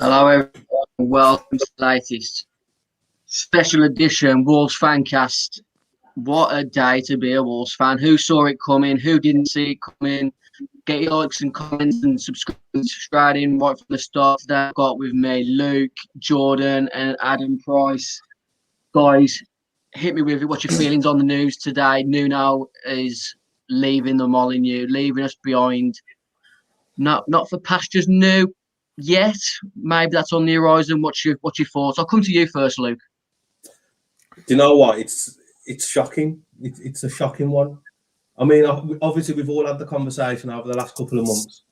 Hello, everyone. Welcome to the latest special edition Wolves Fancast. What a day to be a Wolves fan. Who saw it coming? Who didn't see it coming? Get your likes and comments and subscribe straight in right from the start. Today I've got with me Luke, Jordan, and Adam Price. Guys, hit me with it. What's your feelings on the news today? Nuno is leaving the Molineux, leaving us behind. Not for pastures new yet. Maybe that's on the horizon. What's your thoughts? I'll come to you first, Luke. Do you know what? It's shocking. It's a shocking one. I mean, obviously, we've all had the conversation over the last couple of months.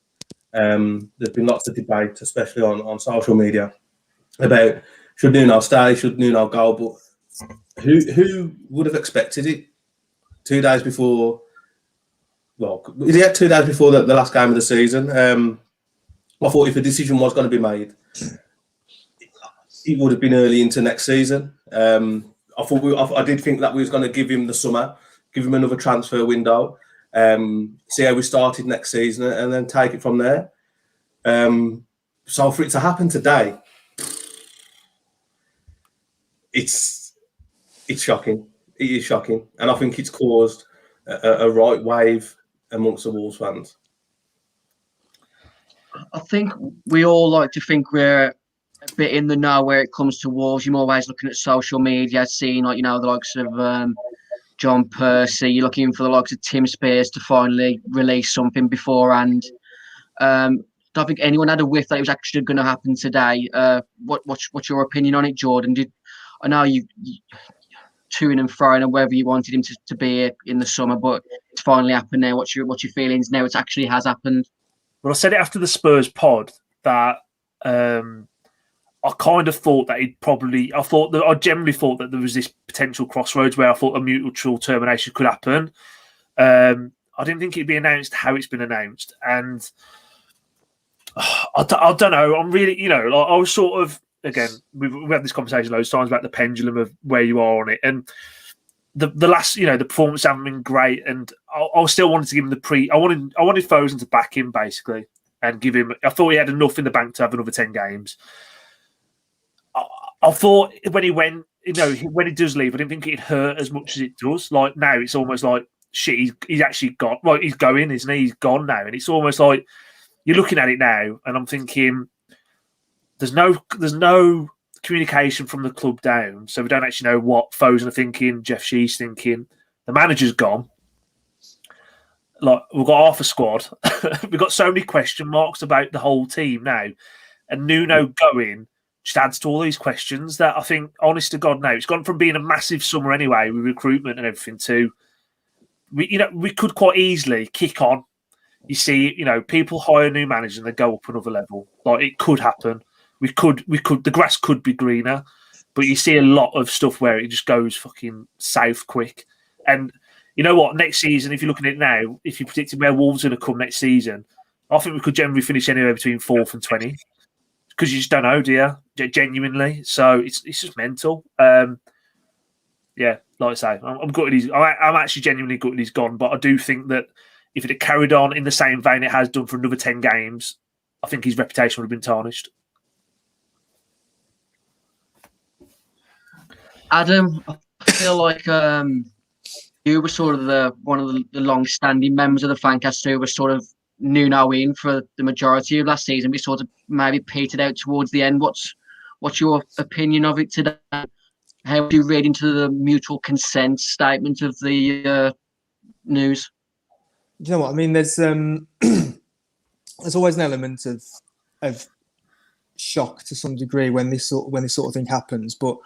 There's been lots of debate, especially on social media, about should Nuno stay, should Nuno go. But who would have expected it 2 days before? Well, is it 2 days before the last game of the season? I thought if a decision was going to be made, it would have been early into next season. I did think that we was going to give him the summer, give him another transfer window, see how we started next season, and then take it from there. So for it to happen today, it's shocking. It is shocking, and I think it's caused a right wave amongst the Wolves fans. I think we all like to think we're a bit in the know where it comes to Wolves. You're always looking at social media, seeing the likes of John Percy. You're looking for the likes of Tim Spears to finally release something beforehand. Don't think anyone had a whiff that it was actually going to happen today. What's your opinion on it, Jordan? I know you to and fro and whether you wanted him to be in the summer, but it's finally happened now. What's your feelings now? It actually has happened. Well, I said it after the Spurs pod that I kind of thought that I generally thought that there was this potential crossroads where I thought a mutual termination could happen. I didn't think it'd be announced how it's been announced, and I don't know. I'm really, I was sort of, again, we've had this conversation loads of times about the pendulum of where you are on it, and the last, the performance haven't been great, and I still wanted to give him I wanted Fosun to back him basically and give him. I thought he had enough in the bank to have another 10 games. I thought when he went, when he does leave, I didn't think it'd hurt as much as it does. Like now, it's almost like shit. He's actually gone. Well, he's going, isn't he? He's gone now, and it's almost like you're looking at it now, and I'm thinking there's no communication from the club down, so we don't actually know what Fosun are thinking, Jeff Shee's thinking. The manager's gone. Like, we've got half a squad. We've got so many question marks about the whole team now, and Nuno going just adds to all these questions that I think, honest to God, now it's gone from being a massive summer anyway with recruitment and everything to we could quite easily kick on. You see, people hire new managers and they go up another level. Like, it could happen. We could. The grass could be greener, but you see a lot of stuff where it just goes fucking south quick. And you know what? Next season, if you're looking at it now, if you're predicting where Wolves are going to come next season, I think we could generally finish anywhere between 4th and 20th because you just don't know, do you? Genuinely. So it's just mental. Yeah, like I say, I'm gutted. I'm actually genuinely gutted he's gone, but I do think that if it had carried on in the same vein it has done for another 10 games, I think his reputation would have been tarnished. Adam, I feel like you were sort of one of the long-standing members of the Fancast who were sort of Nuno in for the majority of last season. We sort of maybe petered out towards the end. What's your opinion of it today? How do you read into the mutual consent statement of the news? Do you know what I mean? There's always an element of shock to some degree when this sort of thing happens, but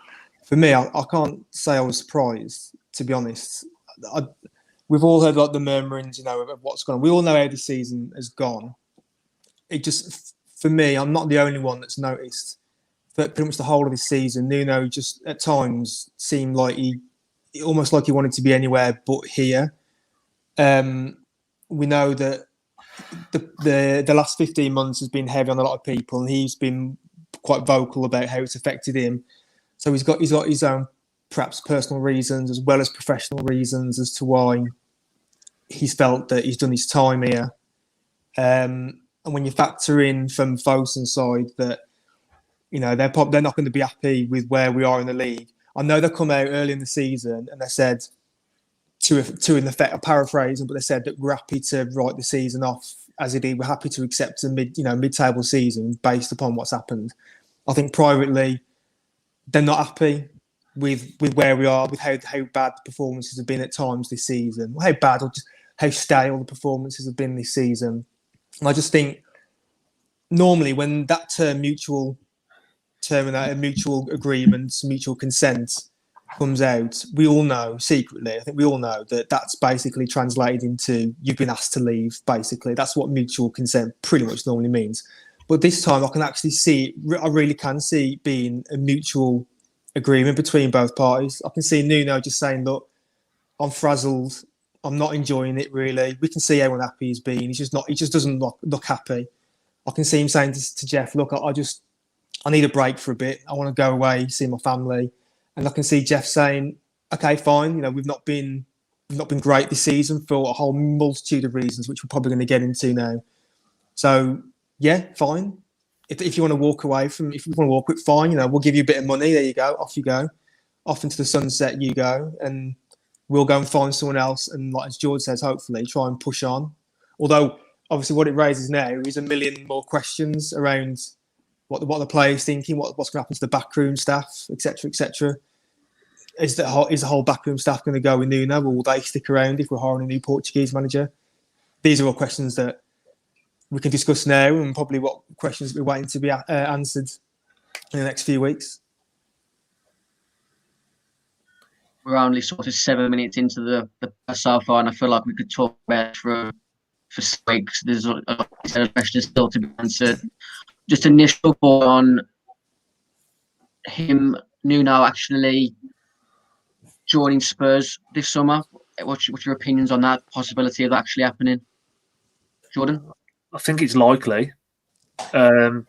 for me, I can't say I was surprised, to be honest. We've all heard the murmurings, of what's gone on. We all know how the season has gone. It just, for me, I'm not the only one that's noticed that pretty much the whole of this season, Nuno just at times seemed like almost like he wanted to be anywhere but here. We know that the last 15 months has been heavy on a lot of people, and he's been quite vocal about how it's affected him. So he's got his own perhaps personal reasons as well as professional reasons as to why he's felt that he's done his time here. And when you factor in from Fosun's side that they're not going to be happy with where we are in the league. I know they come out early in the season and they said, to in effect, I'm paraphrasing, but they said that we're happy to write the season off as it is. We're happy to accept a mid-table season based upon what's happened. I think privately, they're not happy with where we are, with how bad the performances have been at times this season, how bad or just how stale the performances have been this season. And I just think normally when that mutual agreement, mutual consent comes out, we all know secretly, I think we all know that that's basically translated into you've been asked to leave, basically. That's what mutual consent pretty much normally means. But this time I can actually see, I really can see it being a mutual agreement between both parties. I can see Nuno just saying, look, I'm frazzled, I'm not enjoying it really. We can see how unhappy he's been. He just doesn't look happy. I can see him saying to Jeff, look, I need a break for a bit. I want to go away, see my family. And I can see Jeff saying, okay, fine. We've not been great this season for a whole multitude of reasons, which we're probably going to get into now. So yeah, fine. If you want to walk away fine. We'll give you a bit of money. There you go. Off you go. Off into the sunset you go. And we'll go and find someone else. And like as George says, hopefully try and push on. Although obviously what it raises now is a million more questions around what the players thinking, what's going to happen to the backroom staff, etc., etc. Is the whole backroom staff going to go with Nuno, or will they stick around if we're hiring a new Portuguese manager? These are all questions that we can discuss now, and probably what questions we're waiting to be answered in the next few weeks. We're only sort of 7 minutes into the so far, and I feel like we could talk about it for 6 weeks. There's a lot of questions still to be answered. Just initial thought on him, Nuno, actually joining Spurs this summer. What's your opinions on that possibility of actually happening, Jordan? I think it's likely. To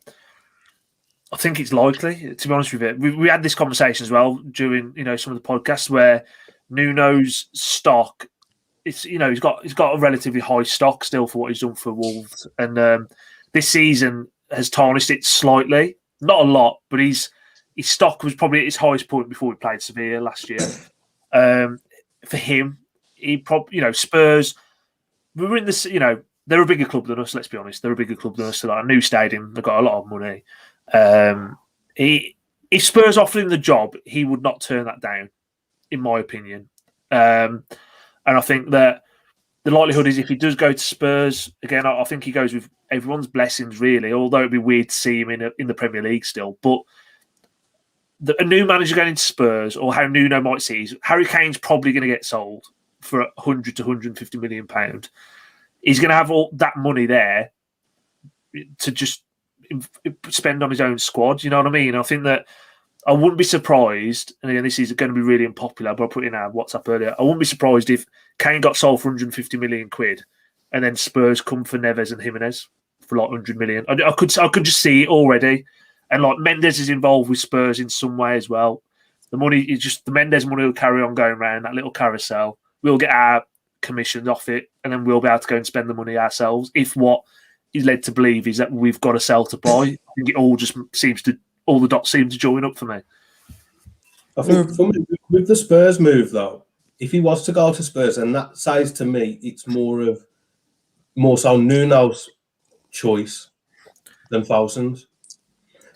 be honest with you. We had this conversation as well during some of the podcasts where Nuno's stock, it's he's got a relatively high stock still for what he's done for Wolves, and this season has tarnished it slightly, not a lot, but his stock was probably at its highest point before we played Sevilla last year. For him, Spurs, we were in this, they're a bigger club than us, let's be honest. They're a bigger club than us. They're like a new stadium, they've got a lot of money. If Spurs offered him the job, he would not turn that down, in my opinion. And I think that the likelihood is if he does go to Spurs, again, I think he goes with everyone's blessings, really, although it'd be weird to see him in the Premier League still. But a new manager going into Spurs, or how Nuno might see is Harry Kane's probably going to get sold for £100 to £150 million. He's going to have all that money there to just spend on his own squad. You know what I mean? I think that I wouldn't be surprised, and again, this is going to be really unpopular, but I put in our WhatsApp earlier. I wouldn't be surprised if Kane got sold for £150 million, and then Spurs come for Neves and Jimenez for like £100 million. I could just see it already, and like Mendes is involved with Spurs in some way as well. The money is just the Mendes money will carry on going around that little carousel. We'll get our commissions off it, and then we'll be able to go and spend the money ourselves. If what is led to believe is that we've got to sell to buy, I think it all just all the dots seem to join up for me. I think with the Spurs move, though, if he was to go to Spurs, and that says to me it's more so Nuno's choice than Fosun's.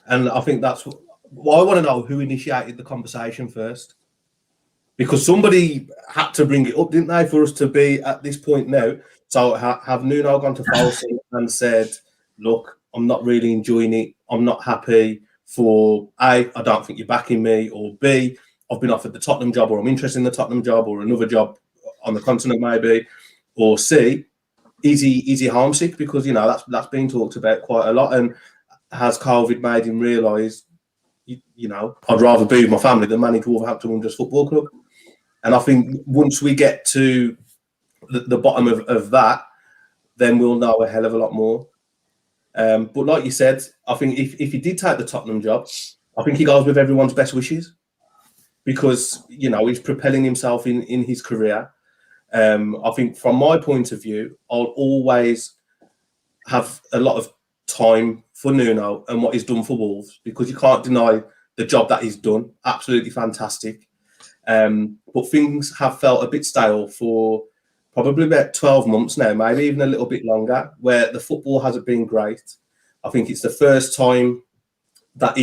And I think that's what I want to know, who initiated the conversation first. Because somebody had to bring it up, didn't they, for us to be at this point now. So have Nuno gone to Fosun and said, look, I'm not really enjoying it. I'm not happy. For A, I don't think you're backing me, or B, I've been offered the Tottenham job, or I'm interested in the Tottenham job, or another job on the continent maybe, or C, is he homesick, because that's being talked about quite a lot, and has COVID made him realise, I'd rather be with my family than manage Wolverhampton Wanderers Football Club. And I think once we get to the bottom of that, then we'll know a hell of a lot more. But like you said, I think if he did take the Tottenham job, I think he goes with everyone's best wishes, because he's propelling himself in his career. I think from my point of view, I'll always have a lot of time for Nuno and what he's done for Wolves, because you can't deny the job that he's done. Absolutely fantastic. But things have felt a bit stale for probably about 12 months now, maybe even a little bit longer, where the football hasn't been great. I think it's the first time that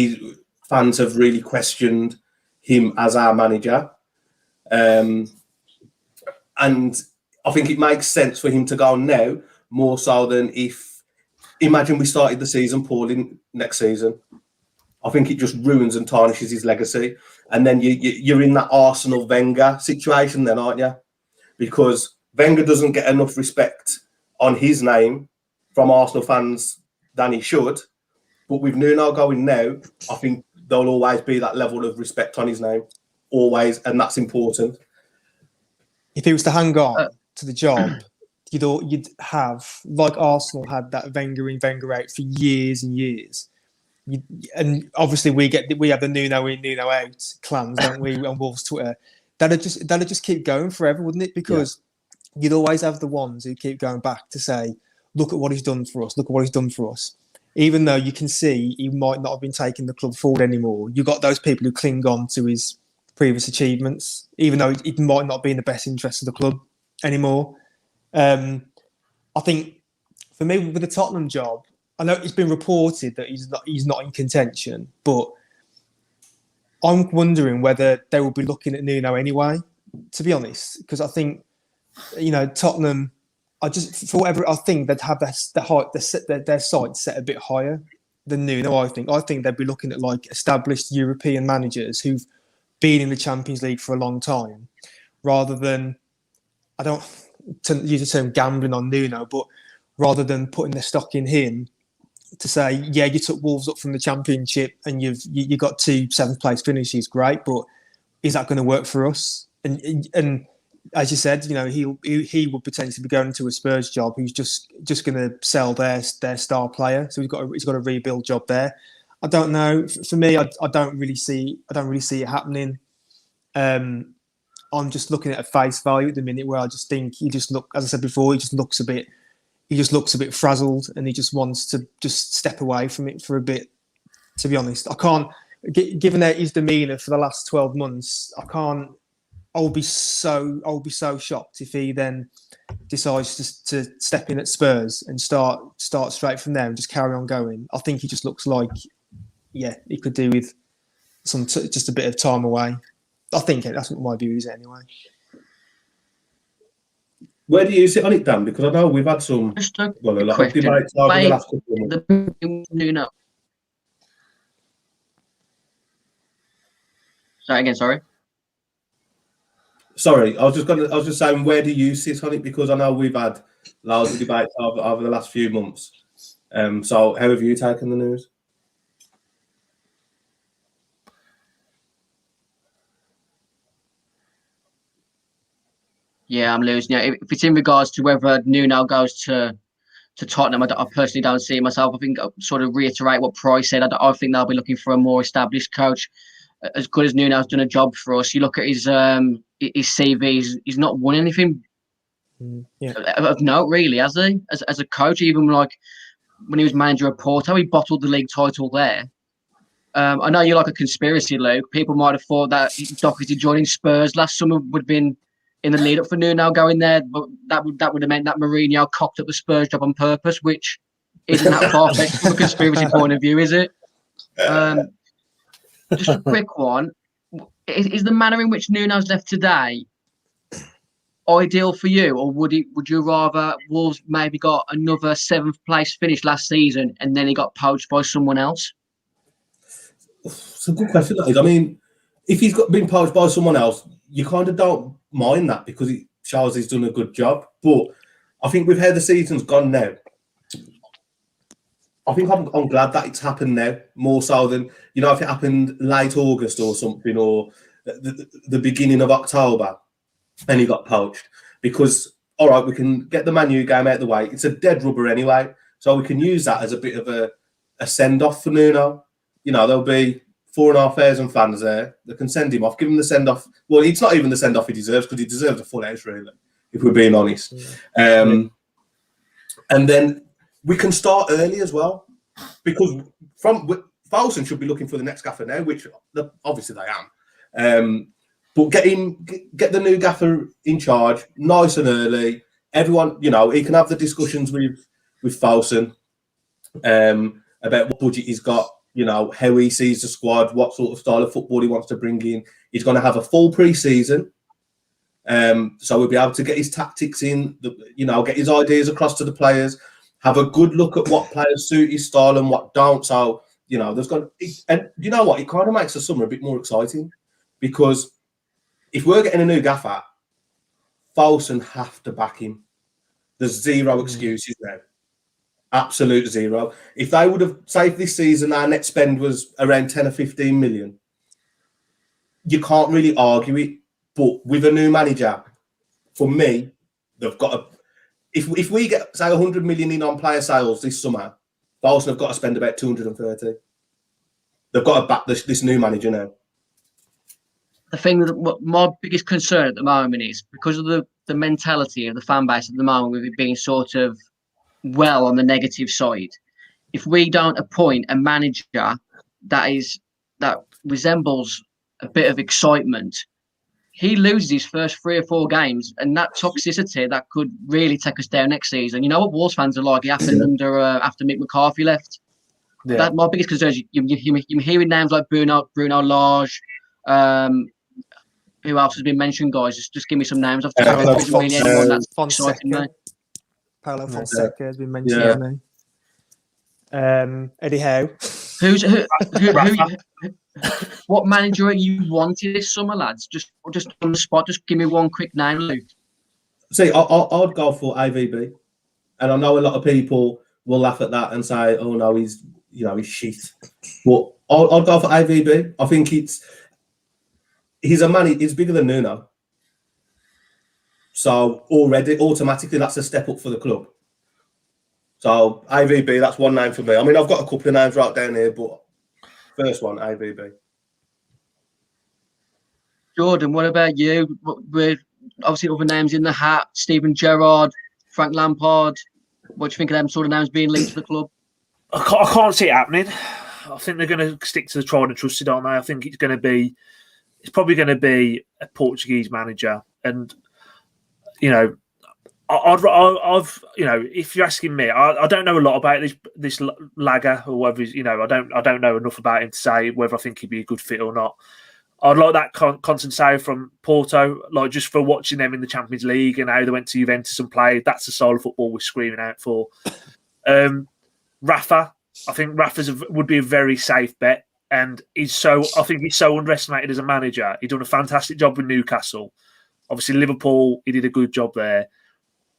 fans have really questioned him as our manager. And I think it makes sense for him to go now, more so than imagine we started the season poorly next season. I think it just ruins and tarnishes his legacy. And then you're in that Arsenal Wenger situation then, aren't you? Because Wenger doesn't get enough respect on his name from Arsenal fans than he should. But with Nuno going now, I think there'll always be that level of respect on his name. Always. And that's important. If he was to hang on to the job, you'd have, like Arsenal had that Wenger in, Wenger out for years and years. And obviously we have the Nuno in, Nuno out clans, don't we, on Wolves Twitter. That'd just keep going forever, wouldn't it? Because you'd always have the ones who keep going back to say, look at what he's done for us, look at what he's done for us. Even though you can see he might not have been taking the club forward anymore, you've got those people who cling on to his previous achievements, even though it might not be in the best interest of the club anymore. I think for me, with the Tottenham job, I know it's been reported that he's not in contention, but I'm wondering whether they will be looking at Nuno anyway, to be honest, because I think, Tottenham, I think they'd have their sights set a bit higher than Nuno. I think they'd be looking at like established European managers who've been in the Champions League for a long time, rather than, I don't use the term gambling on Nuno, but rather than putting their stock in him to say, yeah, you took Wolves up from the Championship and you got 2 7th place finishes, great, but is that going to work for us? And as you said, he would potentially be going to a Spurs job who's just going to sell their star player, so he's got a rebuild job there. I don't know. For me, I don't really see it happening. I'm just looking at a face value at the minute where I just think as I said before, he just looks a bit frazzled, and he just wants to just step away from it for a bit. To be honest, I can't. Given that his demeanour for the last 12 months, I'll be so shocked if he then decides to step in at Spurs and start straight from there and just carry on going. I think he just looks like, he could do with just a bit of time away. I think that's what my view is anyway. Where do you sit on it, Dan? Because I know we've had a lot of debates over the last couple of months. Say again, sorry. Sorry, I was just saying, where do you sit on it? Because I know we've had loads of debates over the last few months. So how have you taken the news? Yeah, I'm losing. If it's in regards to whether Nuno goes to Tottenham, I personally don't see it myself. I think I'll sort of reiterate what Price said. I think they'll be looking for a more established coach. As good as Nuno's done a job for us, you look at his CV. He's not won anything of note, really, has he? As a coach, even like when he was manager of Porto, he bottled the league title there. I know you're like a conspiracy, Luke. People might have thought that Doherty joining Spurs last summer would have been in the lead up for Nuno going there, but that would have meant that Mourinho cocked up the Spurs job on purpose, which isn't that far-fetched from a conspiracy point of view, is it? Just a quick one. Is the manner in which Nuno's left today ideal for you, or would you rather Wolves maybe got another 7th place finish last season and then he got poached by someone else? It's a good question. I mean, if he's been poached by someone else, you kind of don't mind that because it shows he's done a good job. But I think with how the season's gone now, I think I'm glad that it's happened now, more so than, if it happened late August or something, or the beginning of October, and he got poached. Because, all right, we can get the Man U game out of the way. It's a dead rubber anyway, so we can use that as a bit of a send-off for Nuno. There'll be 4,500 fans there that can send him off, give him the send-off. Well, it's not even the send-off he deserves, because he deserves a full house, really, if we're being honest. And then we can start early as well. because Folsom should be looking for the next gaffer now, which obviously they am. But get the new gaffer in charge nice and early. Everyone, he can have the discussions with Folsom about what budget he's got, how he sees the squad, what sort of style of football he wants to bring in. He's going to have a full pre-season. So we'll be able to get his tactics in, get his ideas across to the players, have a good look at what players suit his style and what don't. So, and you know what? It kind of makes the summer a bit more exciting because if we're getting a new gaffer, Folsom have to back him. There's zero excuses now. Absolute zero. If they would have, say, this season, our net spend was around 10 or 15 million, you can't really argue it. But with a new manager, for me, they've got to. If we get, say, 100 million in on player sales this summer, Bolton have got to spend about 230. They've got to back this new manager now. The thing that my biggest concern at the moment is because of the mentality of the fan base at the moment, with it being sort of well on the negative side. If we don't appoint a manager that resembles a bit of excitement, he loses his first 3 or 4 games, and that toxicity that could really take us down next season. You know what Wolves fans are like. It happened after Mick McCarthy left. Yeah. That my biggest concern is you're hearing names like Bruno Lage. Who else has been mentioned, guys? Just give me some names. Paulo really anyone that's exciting, mate. Paulo Fonseca has been mentioned, hasn't he? Eddie Howe. What manager are you wanting this summer, lads? Just on the spot, just give me one quick name, Luke. See, I'd go for AVB, and I know a lot of people will laugh at that and say, "Oh no, he's shit." But I'd go for AVB. I think he's a man. He's bigger than Nuno, so automatically that's a step up for the club. So AVB, that's one name for me. I mean, I've got a couple of names right down here, but first one, AVB. Jordan, what about you? With obviously other names in the hat: Steven Gerrard, Frank Lampard. What do you think of them sort of names being linked to the club? I can't see it happening. I think they're going to stick to the tried and trusted, aren't they? I think it's probably going to be a Portuguese manager, and I've if you're asking me, I don't know a lot about this Lager or whether I don't know enough about him to say whether I think he'd be a good fit or not. I'd like that Conceição from Porto, like just for watching them in the Champions League and how they went to Juventus and played. That's the style of football we're screaming out for. Rafa, I think would be a very safe bet, and I think he's so underestimated as a manager. He's done a fantastic job with Newcastle. Obviously, Liverpool, he did a good job there.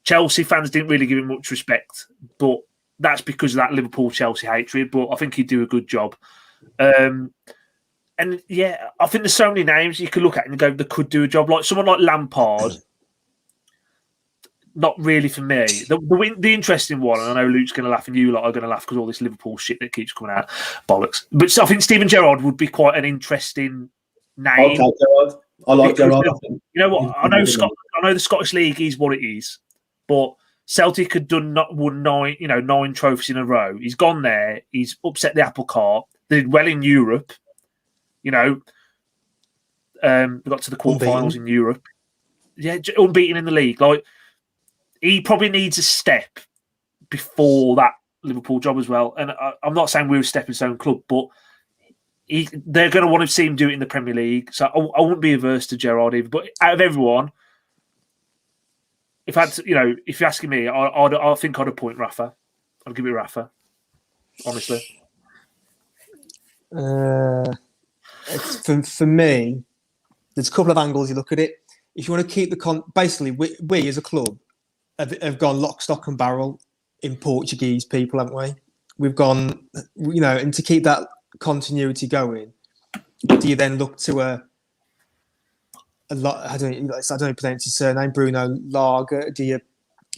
Chelsea fans didn't really give him much respect, but that's because of that Liverpool-Chelsea hatred. But I think he'd do a good job. And yeah, I think there's so many names you could look at and go, they could do a job. Like someone like Lampard, not really for me. The interesting one, and I know Luke's going to laugh and you lot are going to laugh because all this Liverpool shit that keeps coming out, bollocks. But I think Steven Gerrard would be quite an interesting name. I like Gerrard. You know what? I know the Scottish League is what it is, but Celtic had won 9 trophies in a row. He's gone there. He's upset the apple cart. They did well in Europe. We got to the quarterfinals in Europe. Yeah, unbeaten in the league. Like he probably needs a step before that Liverpool job as well. And I'm not saying we're a stepping stone club, but they're going to want to see him do it in the Premier League. So I wouldn't be averse to Gerrard either. But out of everyone, if you're asking me, I think I'd appoint Rafa. I'd give it Rafa, honestly. For me, there's a couple of angles you look at it. If you want to keep basically, we as a club have gone lock, stock and barrel in Portuguese people, haven't we? We've gone, and to keep that continuity going, do you then look to a lot? I don't know pronounce his surname, Bruno Lage. Do you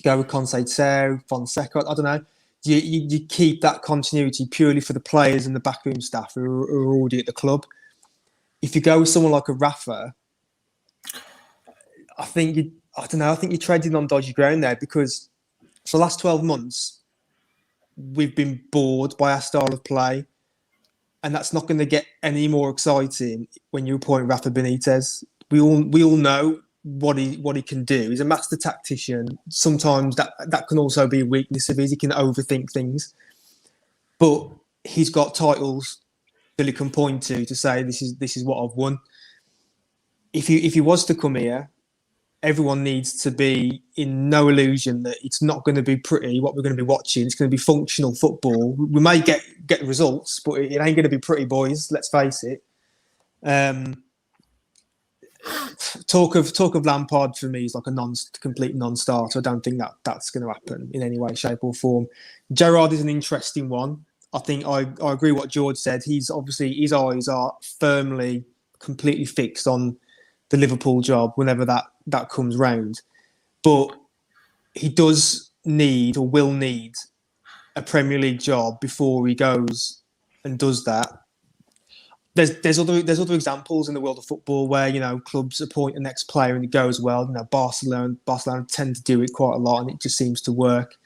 go with Conceição, Fonseca? I don't know. You keep that continuity purely for the players and the backroom staff who are already at the club. If you go with someone like a Rafa, I think you're trading on dodgy ground there because for the last 12 months, we've been bored by our style of play, and that's not going to get any more exciting when you appoint Rafa Benitez. We all know what he can do. He's a master tactician. Sometimes that can also be a weakness of his. He can overthink things, but he's got titles that he can point to say this is what I've won. If he was to come here, everyone needs to be in no illusion that it's not going to be pretty what we're going to be watching. It's going to be functional football. We may get the results, but it ain't going to be pretty, boys. Let's face it. Talk of Lampard for me is like a complete non-starter. I don't think that's going to happen in any way, shape, or form. Gerrard is an interesting one. I think I agree what George said. He's obviously, his eyes are firmly, completely fixed on the Liverpool job whenever that comes round. But he does need or will need a Premier League job before he goes and does that. There's other examples in the world of football where, you know, clubs appoint the next player and it goes well. You know, Barcelona tend to do it quite a lot and it just seems to work.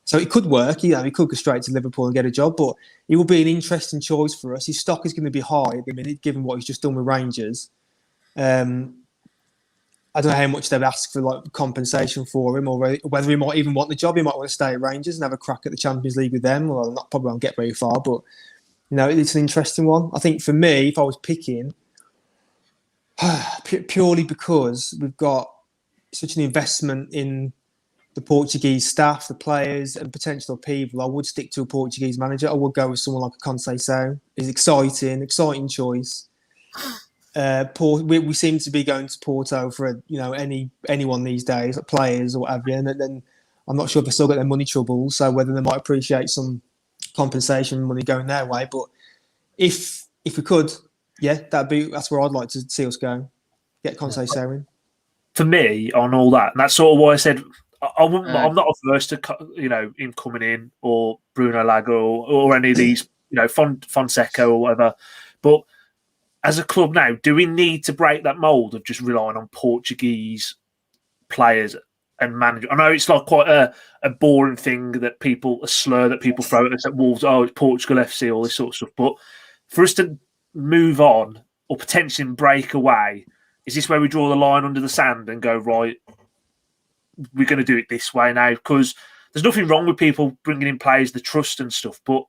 So it could work. You know, he could go straight to Liverpool and get a job, but it will be an interesting choice for us. His stock is going to be high at the minute, given what he's just done with Rangers. I don't know how much they'd ask for like compensation for him, or whether he might even want the job. He might want to stay at Rangers and have a crack at the Champions League with them. Well, probably won't get very far, but you know, it's an interesting one. I think for me, if I was picking, purely because we've got such an investment in the Portuguese staff, the players, and potential people, I would stick to a Portuguese manager. I would go with someone like a Conceição. He's exciting choice. We seem to be going to Porto for anyone these days, like players or whatever, and then I'm not sure if they still got their money troubles, so whether they might appreciate some compensation money going their way. But if we could, yeah, that's where I'd like to see us go. Get Conceição in. For me, on all that, and that's sort of why I said I wouldn't. I'm not averse to him coming in or Bruno Lage or any of these, Fonseca or whatever, but. As a club now, do we need to break that mould of just relying on Portuguese players and manager? I know it's like quite a boring thing a slur that people throw at us at Wolves. Oh, it's Portugal FC, all this sort of stuff. But for us to move on or potentially break away, is this where we draw the line under the sand and go, right, we're going to do it this way now? Because there's nothing wrong with people bringing in players, the trust and stuff, but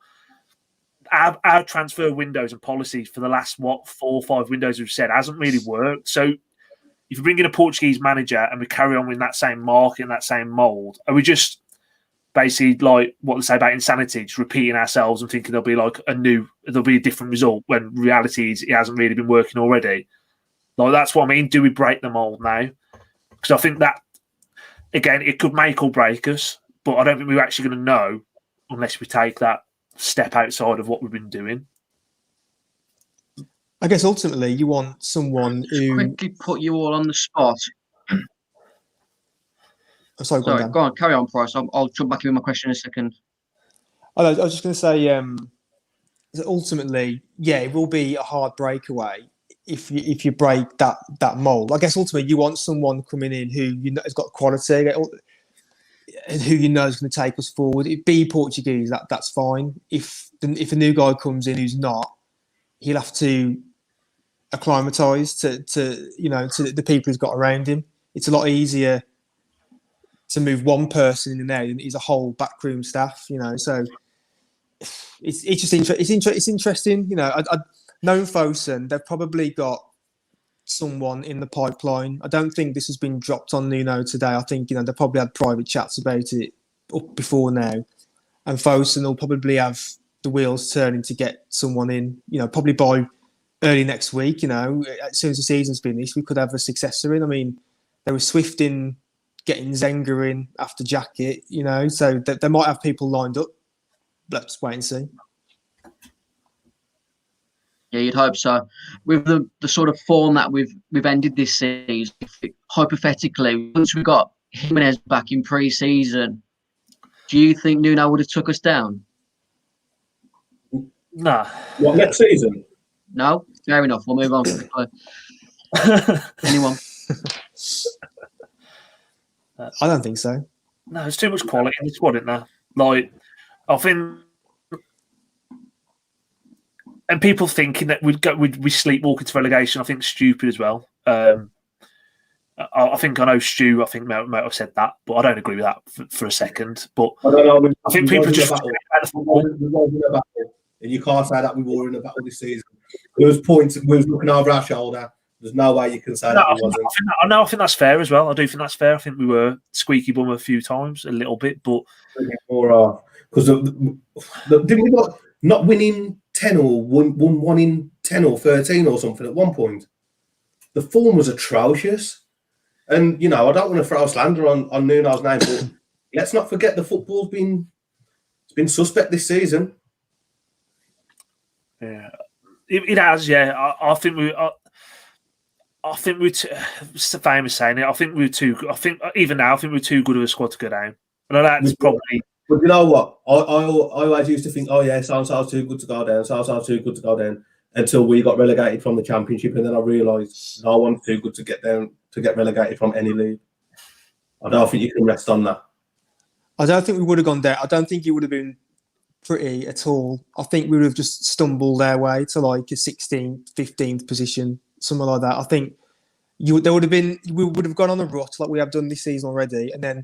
our transfer windows and policies for the last 4 or 5 windows we've said hasn't really worked. So if you bring in a Portuguese manager and we carry on with that same market and that same mould, are we just basically like what they say about insanity, just repeating ourselves and thinking there'll be a different result when reality is it hasn't really been working already? Like that's what I mean. Do we break the mould now? Because I think that again it could make or break us, but I don't think we're actually going to know unless we take that step outside of what we've been doing. I guess ultimately you want someone who quickly put you all on the spot. Sorry, go on, carry on, Price. I'll jump back in with my question in a second. I was just going to say, that ultimately, yeah, it will be a hard breakaway if you break that mould. I guess ultimately you want someone coming in who has got quality and who is going to take us forward. If be Portuguese, that's fine. If a new guy comes in who's not, he'll have to acclimatise to the people he's got around him. It's a lot easier to move one person in and out than it is a whole backroom staff. So it's just it's interesting. Knowing Fosun, they've probably got someone in the pipeline. I don't think this has been dropped on Nuno today. I think they probably had private chats about it up before now, and Fosun will probably have the wheels turning to get someone in. Probably by early next week. As soon as the season's finished, we could have a successor in. I mean, they were swift in getting Zenga in after Jacket. So they might have people lined up. Let's wait and see. Yeah, you'd hope so. With the sort of form that we've ended this season, hypothetically, once we got Jimenez back in pre-season, do you think Nuno would have took us down? Nah. What, next season? No? Fair enough. We'll move on quickly. Anyone? I don't think so. No, there's too much quality in the squad, isn't there? Like, I think, and people thinking that we'd sleepwalk into relegation, I think stupid as well. I think I know Stu. I think might have said that, but I don't agree with that for a second. But I don't know. I think people just and you can't say that we were in a battle this season. There was points we was looking over our shoulder. There's no way you can say that we wasn't. I think that's fair as well. I do think that's fair. I think we were squeaky bum a few times, a little bit, but Because didn't we not winning 10 or one in 10 or 13 or something at one point? The form was atrocious. And, I don't want to throw slander on Nuno's name, but let's not forget the football's been suspect this season. Yeah, it has. Yeah, I think we. I think we're too, it's the famous saying it. I think we're too. I think even now, I think we're too good of a squad to go down. And that's probably. But you know what? I always used to think, oh yeah, so-and-so's too good to go down. So-and-so's too good to go down. Until we got relegated from the Championship, and then I realised no one's too good to get down to get relegated from any league. I don't think you can rest on that. I don't think we would have gone down. I don't think it would have been pretty at all. I think we would have just stumbled our way to like a 16th, 15th position, something like that. I think we would have gone on a rut like we have done this season already, and then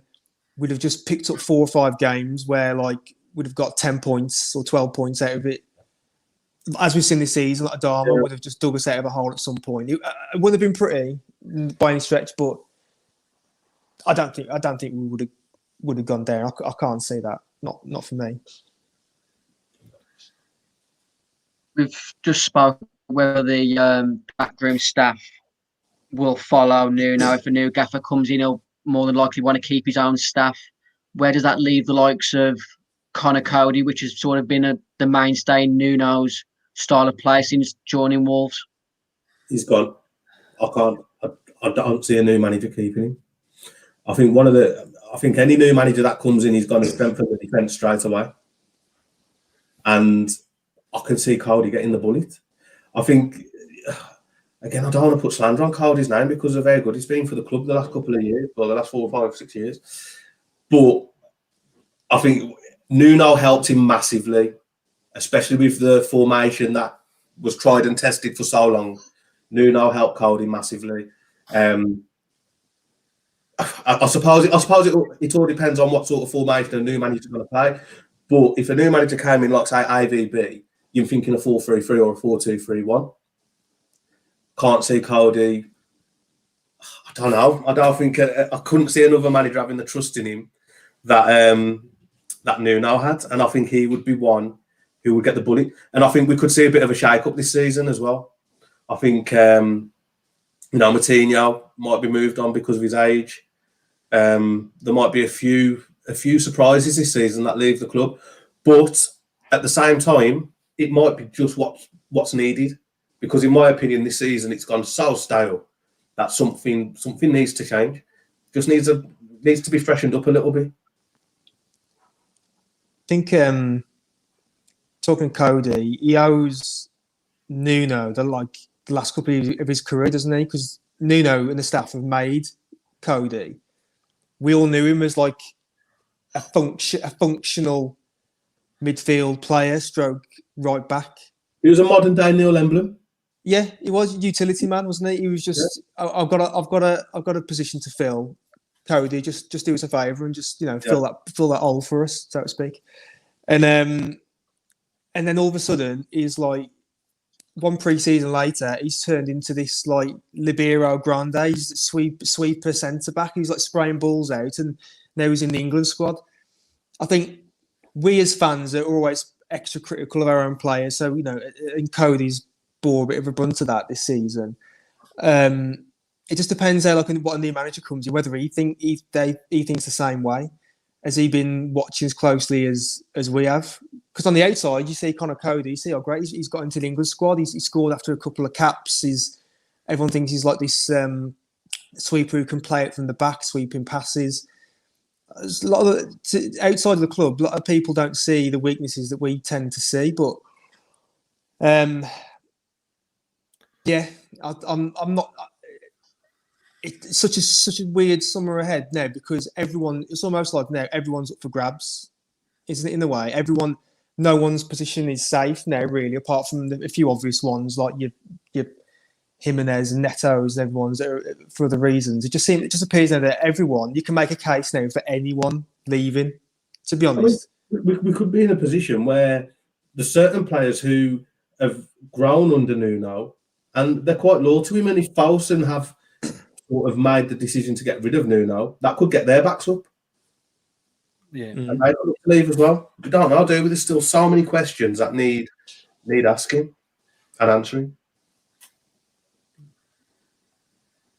we'd have just picked up 4 or 5 games where like we'd have got 10 points or 12 points out of it. As we've seen this season, like Adama would have just dug us out of a hole at some point. It would have been pretty by any stretch, but I don't think we would have gone down. I can't say that. Not for me. We've just spoken whether the backroom staff will follow Nuno. If a new gaffer comes in, he'll more than likely want to keep his own staff. Where does that leave the likes of Connor Cody, which has sort of been the mainstay in Nuno's style of play since joining Wolves? He's gone. I don't see a new manager keeping him. I think any new manager that comes in, he's going to strengthen the defence straight away. And I can see Cody getting the bullet. I think, again, I don't want to put slander on Cody's name because of how good he's been for the club the last couple of years, well, the last 4, 5, 6 years. But I think Nuno helped him massively, especially with the formation that was tried and tested for so long. Nuno helped Cody massively. I suppose it all depends on what sort of formation a new manager's going to play. But if a new manager came in, like say IVB, you're thinking a 4-3-3 or a 4-2-3-1. Can't see Cody. I don't know. I don't think I couldn't see another manager having the trust in him that that Nuno had, and I think he would be one who would get the bullet. And I think we could see a bit of a shake-up this season as well. I think Moutinho might be moved on because of his age. There might be a few surprises this season that leave the club, but at the same time, it might be just what's needed. Because in my opinion, this season it's gone so stale that something needs to change. Just needs to be freshened up a little bit. I think talking Cody, he owes Nuno the last couple of his career, doesn't he? Because Nuno and the staff have made Cody. We all knew him as like a functional midfield player, stroke right back. He was a modern day Neil Emblem. Yeah, he was a utility man, wasn't he? He was just, yeah. I've got a position to fill. Cody, just do us a favour and just fill that hole for us, so to speak. And then all of a sudden, he's like one pre-season later, he's turned into this like libero grande. He's a sweeper centre back. He's like spraying balls out, and now he's in the England squad. I think we as fans are always extra critical of our own players. So and Cody's bore a bit of a brunt of that this season. It just depends how what a new manager comes in, whether he thinks the same way. Has he been watching as closely as we have? Because on the outside, you see Connor Cody, you see how great he's got into the England squad. He's scored after a couple of caps. Everyone thinks he's like this sweeper who can play it from the back, sweeping passes. There's a lot of outside of the club, a lot of people don't see the weaknesses that we tend to see. But yeah, I'm not. It's such a weird summer ahead now because it's almost like now everyone's up for grabs. isn't it? In a way, no one's position is safe now, really, apart from a few obvious ones like your Jimenez and Neto's and everyone's for other reasons. It just appears now that everyone, you can make a case now for anyone leaving. To be honest, we could be in a position where there's certain players who have grown under Nuno and they're quite loyal to him, and if Fosun have sort of made the decision to get rid of Nuno, that could get their backs up. Yeah, And they could leave as well. We don't know, do we? There's still so many questions that need asking and answering.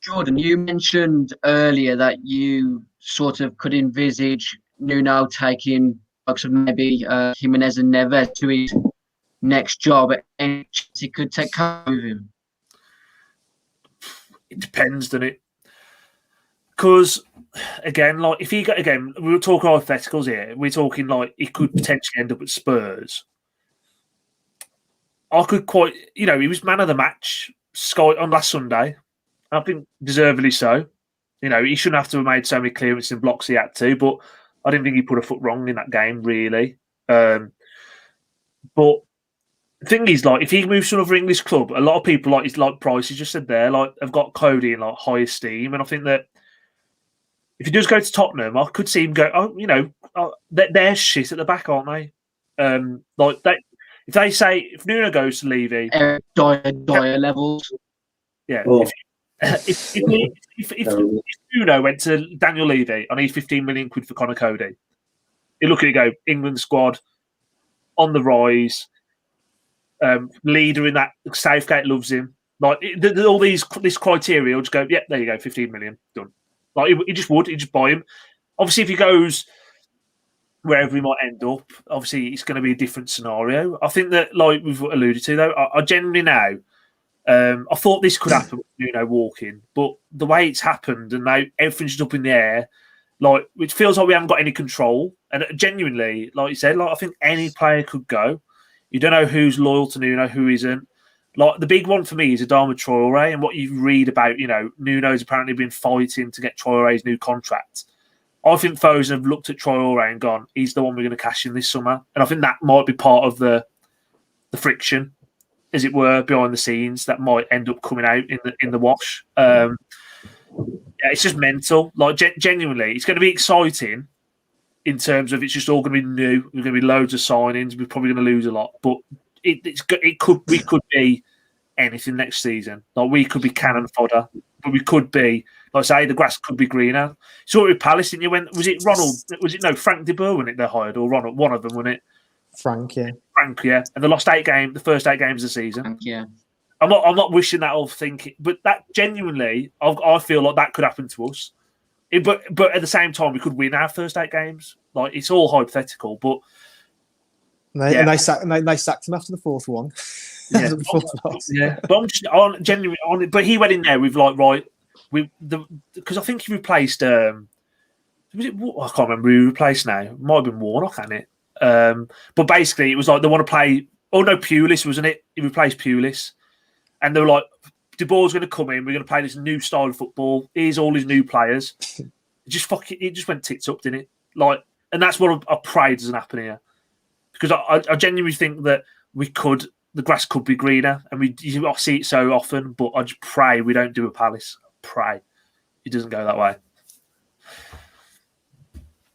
Jordan, you mentioned earlier that you sort of could envisage Nuno taking maybe Jimenez and Neves to his next job, and he could take care of him. it depends, doesn't it? Because again, like if he got we were talking hypotheticals here. We're talking like he could potentially end up at Spurs. I could quite, he was man of the match on last Sunday. I think deservedly so. He shouldn't have to have made so many clearances and blocks he had to, but I didn't think he put a foot wrong in that game, really. But the thing is, like, if he moves to another English club, a lot of people, like Price, he just said there, like, have got Cody in like high esteem, and I think that if he does go to Tottenham, I could see him go. They're shit at the back, aren't they? If they say if Nuno goes to Levy, Dyer levels. Yeah. Oh. If Nuno went to Daniel Levy, I need 15 million quid for Conor Cody. You look at it, go England squad on the rise, leader in that. Southgate loves him. Like all this criteria, he'll just go, yeah, there you go, 15 million done. Like he just buy him. Obviously, if he goes wherever he might end up, obviously it's going to be a different scenario. I think that, like we've alluded to, though, I generally now. I thought this could happen with Nuno walking, but the way it's happened and now everything's just up in the air, like it feels like we haven't got any control. And genuinely, like you said, like I think any player could go. You don't know who's loyal to Nuno, who isn't. Like the big one for me is Adama Traore, and what you read about, Nuno's apparently been fighting to get Traore's new contract. I think Fosun have looked at Traore and gone, he's the one we're going to cash in this summer, and I think that might be part of the friction, as it were, behind the scenes that might end up coming out in the wash. It's just mental. Like genuinely, it's going to be exciting in terms of it's just all going to be new. There's going to be loads of signings. We're probably going to lose a lot, but we could be anything next season. Like we could be cannon fodder, but we could be, like I say, the grass could be greener. So with Palace, didn't you? Was it Ronald? Frank de Boer, wasn't it? They hired, or Ronald? One of them, wasn't it? Frank, yeah. And they lost the first 8 games of the season. Frank, yeah. I'm not wishing that or thinking, but that genuinely, I feel like that could happen to us. But at the same time, we could win our first 8 games. Like it's all hypothetical, but and they sacked him after the 4th one. Yeah, but I'm just genuinely on it. But he went in there with because I think he replaced. I can't remember who he replaced now. It might have been Warnock, hadn't it? But basically, it was like they want to play. Oh no, Pulis, wasn't it? He replaced Pulis, and they were like, "De Boer's going to come in. We're going to play this new style of football. Here's all his new players." It just went tits up, didn't it? Like, and that's what I pray doesn't happen here, because I genuinely think that the grass could be greener, and I see it so often. But I just pray we don't do a Palace. Pray it doesn't go that way.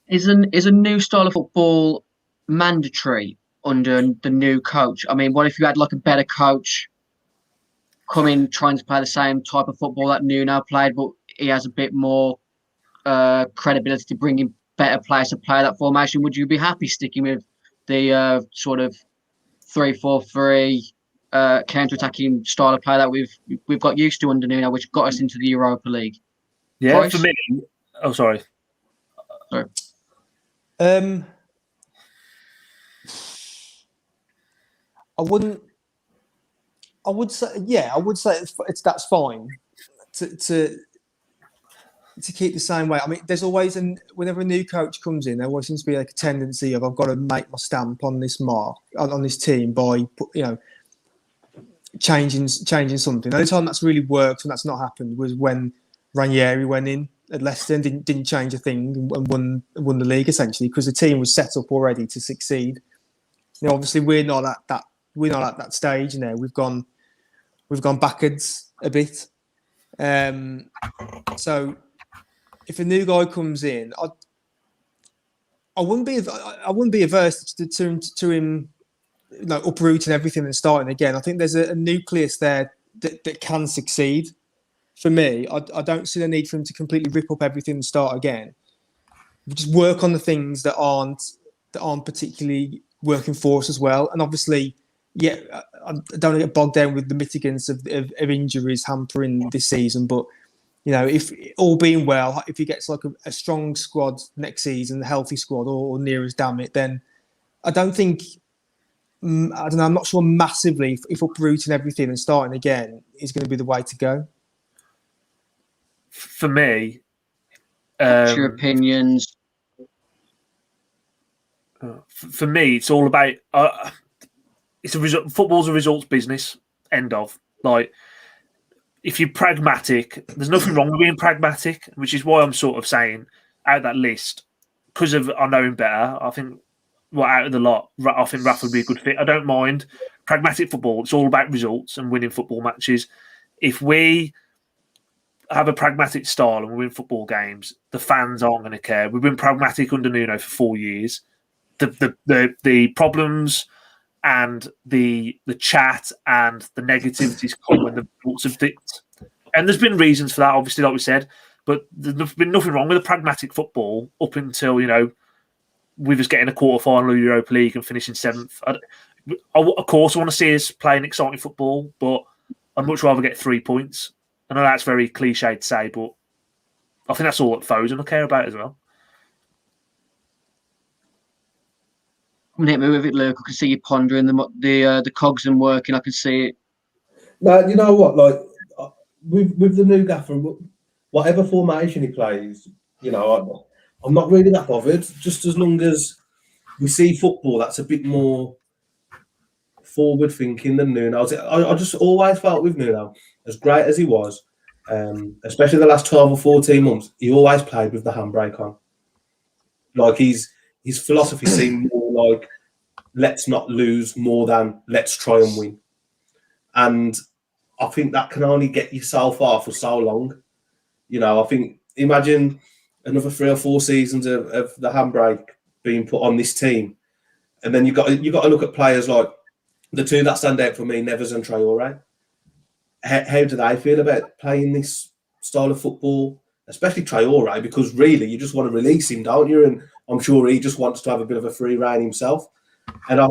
Is a new style of football mandatory under the new coach? I mean, what if you had like a better coach come in trying to play the same type of football that Nuno played, but he has a bit more credibility to bring in better players to play that formation? Would you be happy sticking with the sort of 3-4-3 counter-attacking style of play that we've got used to under Nuno, which got us into the Europa League? Yeah, Price? for me. Oh, sorry. I would say that's fine to keep the same way. I mean, there's always whenever a new coach comes in, there always seems to be like a tendency of I've got to make my stamp on this mark on this team by changing something. The only time that's really worked and that's not happened was when Ranieri went in at Leicester and didn't change a thing and won the league essentially because the team was set up already to succeed. Obviously we're not at that stage now. We've gone backwards a bit. So if a new guy comes in, I wouldn't be averse to him, uprooting everything and starting again. I think there's a nucleus there that can succeed. For me, I don't see the need for him to completely rip up everything and start again. Just work on the things that aren't particularly working for us as well. And obviously, I don't want to get bogged down with the mitigants of injuries hampering this season. But if all being well, if he gets like a strong squad next season, a healthy squad, or near as damn it, then I don't think. I don't know. I'm not sure massively if uprooting everything and starting again is going to be the way to go. For me, what's your opinions? For me, it's all about it's a result. Football's a results business. End of. Like, if you're pragmatic, there's nothing wrong with being pragmatic, which is why I'm sort of saying out that list because of I know him better. I think out of the lot, I think Rafa would be a good fit. I don't mind pragmatic football. It's all about results and winning football matches. If we have a pragmatic style and we win football games, the fans aren't going to care. We've been pragmatic under Nuno for 4 years. The problems and the chat and the negativities come when the results have dipped. And there's been reasons for that, obviously, like we said, but there's been nothing wrong with a pragmatic football up until, we was getting a quarter-final of Europa League and finishing 7th. Of course, I want to see us playing exciting football, but I'd much rather get 3 points. I know that's very cliche to say, but I think that's all that Foden will care about as well. Come and hit me with it, Luke. I can see you pondering the cogs and working. I can see it. No, you know what? Like with the new gaffer, whatever formation he plays, I'm not really that bothered. Just as long as we see football that's a bit more forward thinking than Nuno. I just always felt with Nuno, as great as he was, especially the last 12 or 14 months, he always played with the handbrake on. Like his philosophy seemed more like let's not lose more than let's try and win. And I think that can only get you so far for so long. I think imagine another 3 or 4 seasons of the handbrake being put on this team, and then you got to look at players like the two that stand out for me, Neves and Traore. How do they feel about playing this style of football, especially Traore? Because really, you just want to release him, don't you? And I'm sure he just wants to have a bit of a free rein himself. And I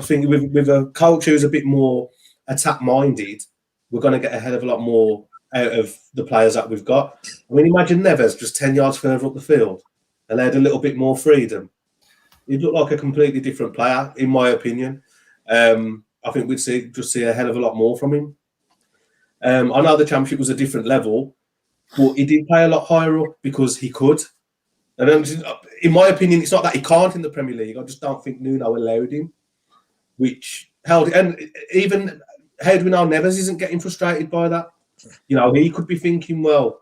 think with a coach who's a bit more attack-minded, we're going to get a hell of a lot more out of the players that we've got. I mean, imagine Neves just 10 yards further up the field and they had a little bit more freedom. He'd look like a completely different player, in my opinion. I think we'd see a hell of a lot more from him. I know the Championship was a different level, but he did play a lot higher up because he could. And in my opinion, it's not that he can't in the Premier League. I just don't think Nuno allowed him, which held. And even how do we know Neves isn't getting frustrated by that? He could be thinking, well,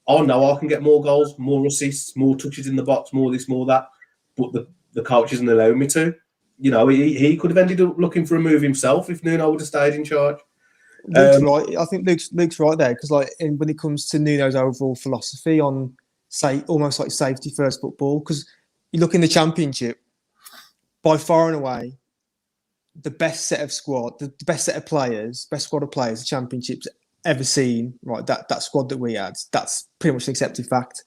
oh no, I can get more goals, more assists, more touches in the box, more this, more that. But the coach isn't allowing me to. He could have ended up looking for a move himself if Nuno would have stayed in charge. Luke's right. I think Luke's right there because, when it comes to Nuno's overall philosophy on, almost like safety first football, because you look in the Championship, by far and away, the best set of squad, the best set of players, best squad of players the Championship's ever seen. Right, that squad that we had, that's pretty much an accepted fact.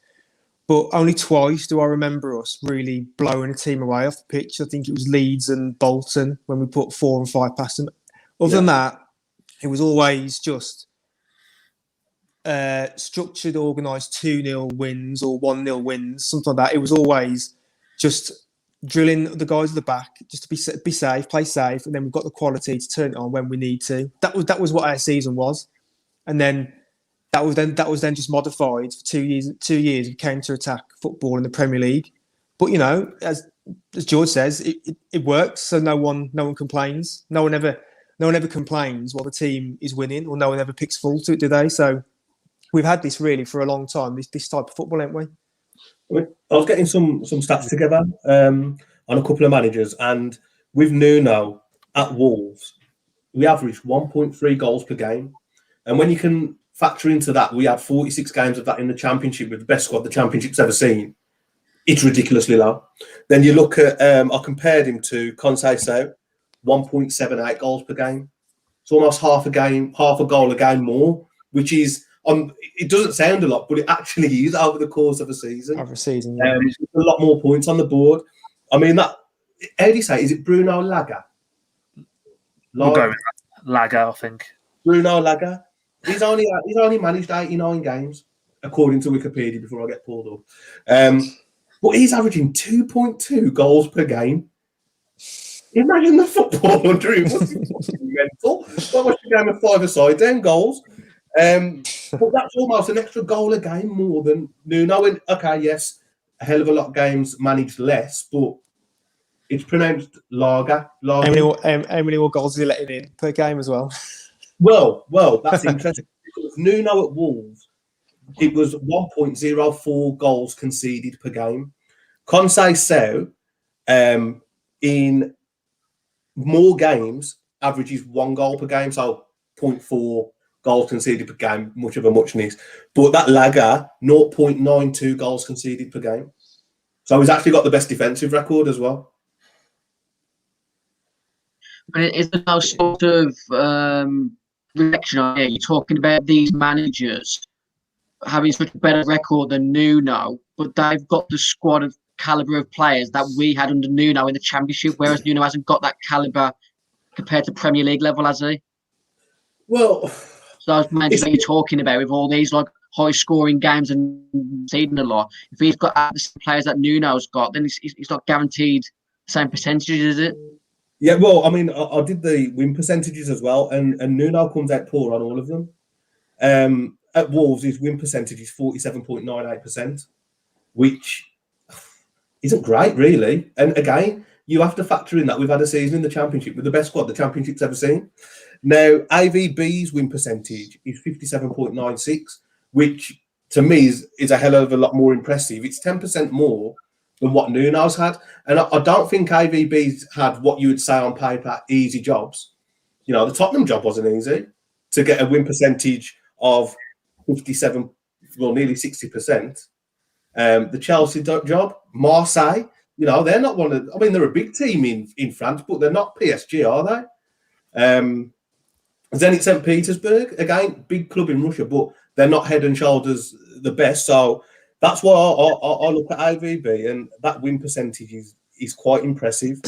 But only twice do I remember us really blowing a team away off the pitch. I think it was Leeds and Bolton when we put 4 and 5 past them. Other than that, it was always just structured, organised 2-0 wins or 1-0 wins, something like that. It was always just drilling the guys at the back just to be safe, play safe, and then we've got the quality to turn it on when we need to. That was what our season was, and then that was then just modified for 2 years. 2 years of counter-attack football in the Premier League. But as George says, it works, so no one complains. No one ever complains while the team is winning, or no one ever picks fault to it, do they? So we've had this really for a long time. This type of football, haven't we? I was getting some stats together on a couple of managers, and with Nuno at Wolves, we averaged 1.3 goals per game. And when you can factor into that, we had 46 games of that in the Championship with the best squad the Championship's ever seen. It's ridiculously low. Then you look at, I compared him to Conceição, 1.78 goals per game. It's almost half a goal a game more, which is, it doesn't sound a lot, but it actually is over the course of a season. Over a season, yeah. A lot more points on the board. I mean, how do you say, is it Bruno Laga? We'll go with Laga, I think. Bruno Laga. He's only managed 89 games, according to Wikipedia, before I get pulled up. But he's averaging 2.2 goals per game. Imagine the football under him. What's mental? What was the game of 5-a-side, 10 goals? But that's almost an extra goal a game more than Nuno. And, okay, yes, a hell of a lot of games managed less, but it's pronounced Laga. How many more goals is he letting in per game as well? Well, that's interesting. Because Nuno at Wolves, it was 1.04 goals conceded per game. Conceição, in more games, averages 1 goal per game, so 0.4 goals conceded per game, much of a muchness. But that Laga, 0.92 goals conceded per game. So he's actually got the best defensive record as well. But is there no sort of reflection on here? You're talking about these managers having such a better record than Nuno, but they've got the squad of calibre of players that we had under Nuno in the Championship, whereas Nuno hasn't got that calibre compared to Premier League level, has he? Well, so those managers that you're talking about with all these like high-scoring games and conceding a lot, if he's got the same players that Nuno's got, then he's not guaranteed the same percentages, is it? Yeah, well, I mean, I did the win percentages as well, and Nuno comes out poor on all of them. At Wolves, his win percentage is 47.98%, which isn't great, really. And again, you have to factor in that we've had a season in the Championship with the best squad the Championship's ever seen. Now, AVB's win percentage is 57.96, which to me is a hell of a lot more impressive. It's 10% more than what Nuno's had. And I don't think AVB's had what you would say on paper easy jobs. You know, the Tottenham job wasn't easy. To get a win percentage of 57, well, nearly 60%. The Chelsea job, Marseille, you know, they're not one of, I mean, they're a big team in France, but they're not PSG, are they? Zenit St. Petersburg, again, big club in Russia, but they're not head and shoulders the best. So that's why I look at AVB, and that win percentage is quite impressive.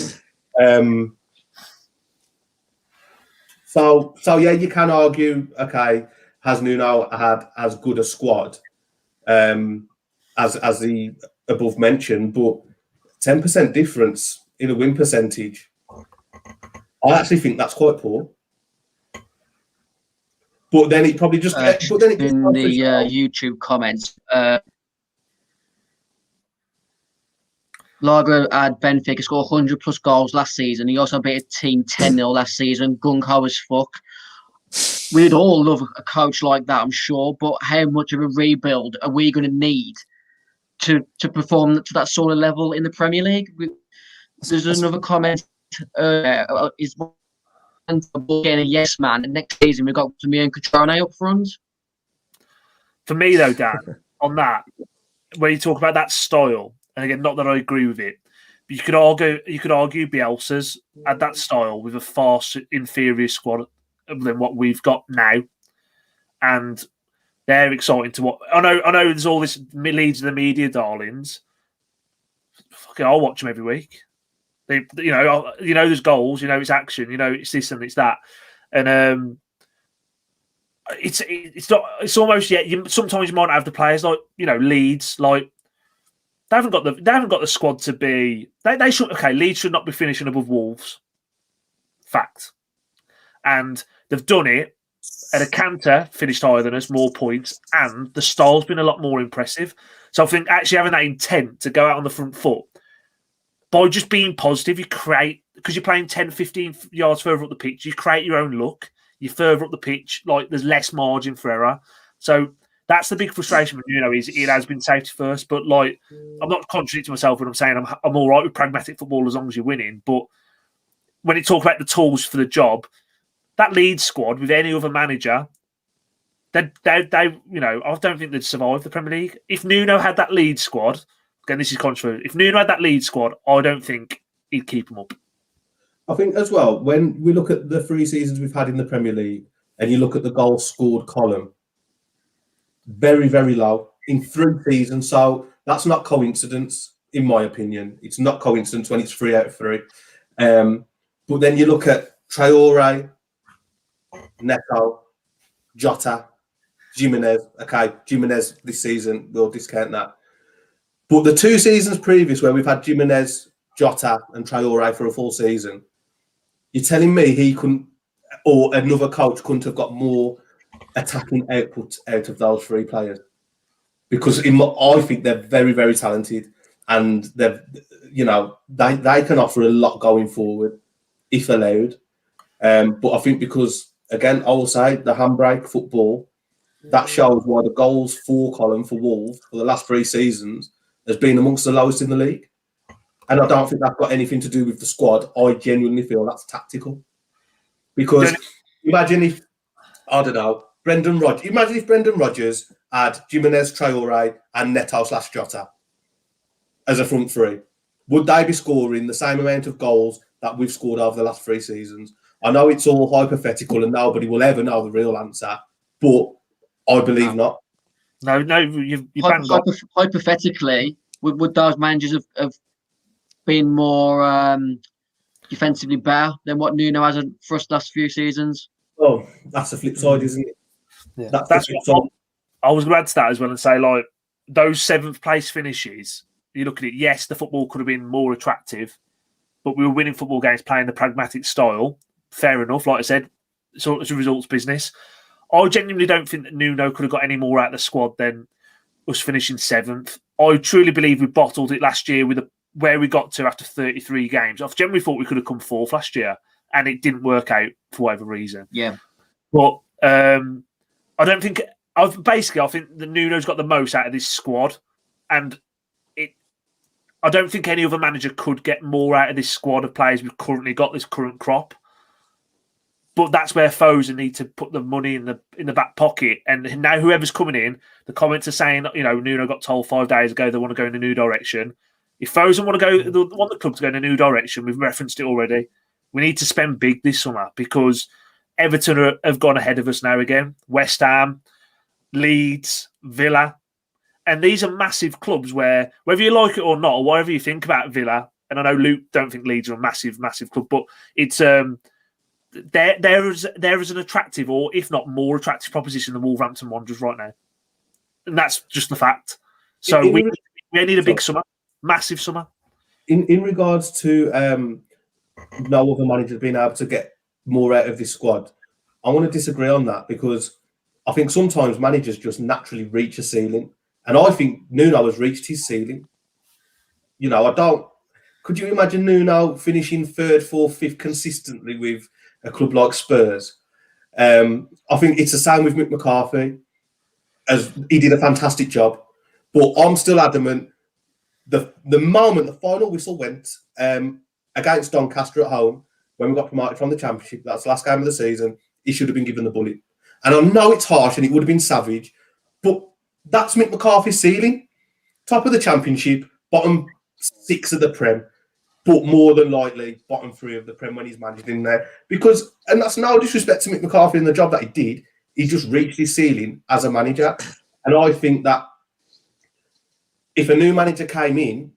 So yeah, you can argue, okay, has Nuno had as good a squad as the above mentioned, but 10% difference in a win percentage, I actually think that's quite poor. But then it probably just in the YouTube comments. Lager had Benfica score 100 plus goals last season. He also beat a team 10-0 last season. Gung ho as fuck. We'd all love a coach like that, I'm sure. But how much of a rebuild are we going to need to perform to that sort of level in the Premier League? There's another comment. Is getting a yes man, and next season we've got Samir and Catrone up front. For me, though, Dan, on that, when you talk about that style, and again, not that I agree with it, but you could argue Bielsa's had that style with a far inferior squad than what we've got now, and they're exciting to what. I know. There's all this leads of the media darlings. Fucking, I'll watch them every week. There's goals. It's action. It's this and it's that, and it's not. It's almost sometimes you might have the players like Leeds. Like they haven't got the squad to be. They should. Okay, Leeds should not be finishing above Wolves. Fact, and they've done it. And a Cantor finished higher than us, more points, and the style's been a lot more impressive. So I think actually having that intent to go out on the front foot. By just being positive, you create, because you're playing 10, 15 yards further up the pitch, you create your own look. You further up the pitch, like there's less margin for error. So That's the big frustration with Nuno is it has been safety first. But like, I'm not contradicting myself when I'm saying I'm all right with pragmatic football as long as you're winning. But when you talk about the tools for the job, that Leeds squad with any other manager, they I don't think they'd survive the Premier League. If Nuno had that Leeds squad, again, this is controversial. If Nuno had that Leeds squad, I don't think he'd keep them up. I think as well, when we look at the 3 seasons we've had in the Premier League and you look at the goals scored column, very, very low in 3 seasons. So that's not coincidence, in my opinion. It's not coincidence when it's 3 out of 3. But then you look at Traore, Neto, Jota, Jimenez. Okay, Jimenez this season, we'll discount that. But the 2 seasons previous where we've had Jimenez, Jota and Traore for a full season, you're telling me he couldn't, or another coach couldn't have got more attacking output out of those 3 players? Because I think they're very, very talented, and they can offer a lot going forward if allowed. But I think because, again, I will say the handbrake football, that shows why the goals for column for Wolves for the last 3 seasons has been amongst the lowest in the league. And I don't think that's got anything to do with the squad. I genuinely feel that's tactical. Because imagine if, I don't know, Brendan Rodgers had Jimenez, Traore and Neto/Jota as a front 3. Would they be scoring the same amount of goals that we've scored over the last 3 seasons? I know it's all hypothetical and nobody will ever know the real answer, but I believe not. No, you bang on. Hypothetically, would those managers have been more defensively better than what Nuno has for us last few seasons? Oh, that's the flip side, isn't it? Yeah. That's the flip side. I was going to add to that as well and say, like, those 7th place finishes, you look at it, yes, the football could have been more attractive, but we were winning football games playing the pragmatic style. Fair enough, like I said, so it's a results business. I genuinely don't think that Nuno could have got any more out of the squad than us finishing 7th. I truly believe we bottled it last year with where we got to after 33 games. I generally thought we could have come 4th last year, and it didn't work out for whatever reason. Yeah. But I don't think... I think the Nuno's got the most out of this squad, and I don't think any other manager could get more out of this squad of players we've currently got, this current crop. But that's where Fosen need to put the money in the back pocket. And now whoever's coming in, the comments are saying, Nuno got told 5 days ago they want to go in a new direction. If Fosen want the club to go in a new direction, we've referenced it already. We need to spend big this summer because Everton have gone ahead of us now again. West Ham, Leeds, Villa. And these are massive clubs where, whether you like it or not, or whatever you think about Villa, and I know Luke don't think Leeds are a massive, massive club, but it's there is an attractive, or if not more attractive proposition than Wolverhampton Wanderers right now. And that's just the fact. So we need a big summer, massive summer. In regards to no other manager being able to get more out of this squad, I want to disagree on that because I think sometimes managers just naturally reach a ceiling. And I think Nuno has reached his ceiling. Could you imagine Nuno finishing 3rd, 4th, 5th consistently with a club like Spurs? I think it's the same with Mick McCarthy, as he did a fantastic job. But I'm still adamant, the moment the final whistle went against Doncaster at home, when we got promoted from the Championship, that's the last game of the season, he should have been given the bullet. And I know it's harsh and it would have been savage, but that's Mick McCarthy's ceiling. Top of the Championship, bottom 6 of the Prem, but more than likely bottom 3 of the Prem when he's managed in there. And that's no disrespect to Mick McCarthy and the job that he did, he just reached his ceiling as a manager. And I think that if a new manager came in,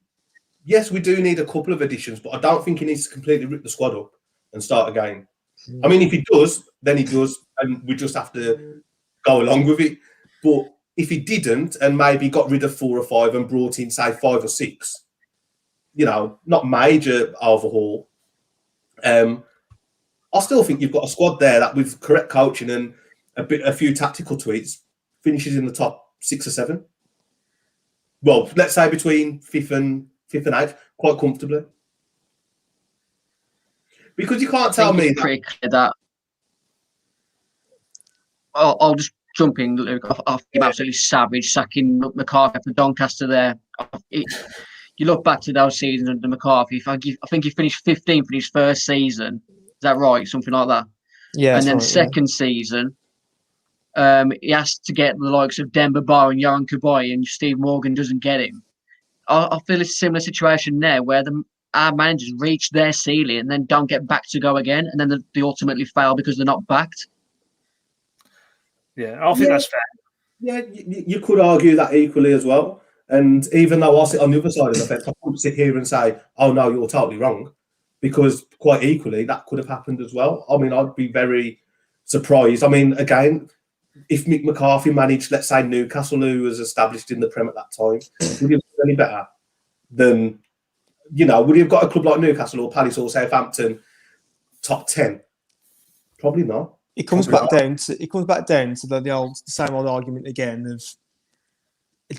yes, we do need a couple of additions, but I don't think he needs to completely rip the squad up and start again. I mean, if he does, then he does, and we just have to go along with it. But if he didn't, and maybe got rid of 4 or 5 and brought in, say, 5 or 6, not major overhaul, I still think you've got a squad there that with correct coaching and a few tactical tweaks finishes in the top 6 or 7. Well, let's say between 5th and 8th, quite comfortably. Because you can't tell me pretty clear that I'll just jumping, Luke, I think absolutely savage sacking McCarthy for Doncaster there. You look back to those seasons under McCarthy. I think he finished 15th in his first season. Is that right? Something like that. Yeah, And then right, second season, he has to get the likes of Demba Ba and Johan Kabay, and Steve Morgan doesn't get him. I feel it's a similar situation there where our managers reach their ceiling and then don't get back to go again, and then they ultimately fail because they're not backed. Yeah, I think that's fair. Yeah, you could argue that equally as well. And even though I sit on the other side of the fence, I couldn't sit here and say, "Oh no, you're totally wrong," because quite equally that could have happened as well. I mean, I'd be very surprised. I mean, again, if Mick McCarthy managed, let's say, Newcastle, who was established in the Prem at that time, would he have done any better than, would he have got a club like Newcastle or Palace or Southampton top 10? Probably not. It comes back down to the same old argument again of,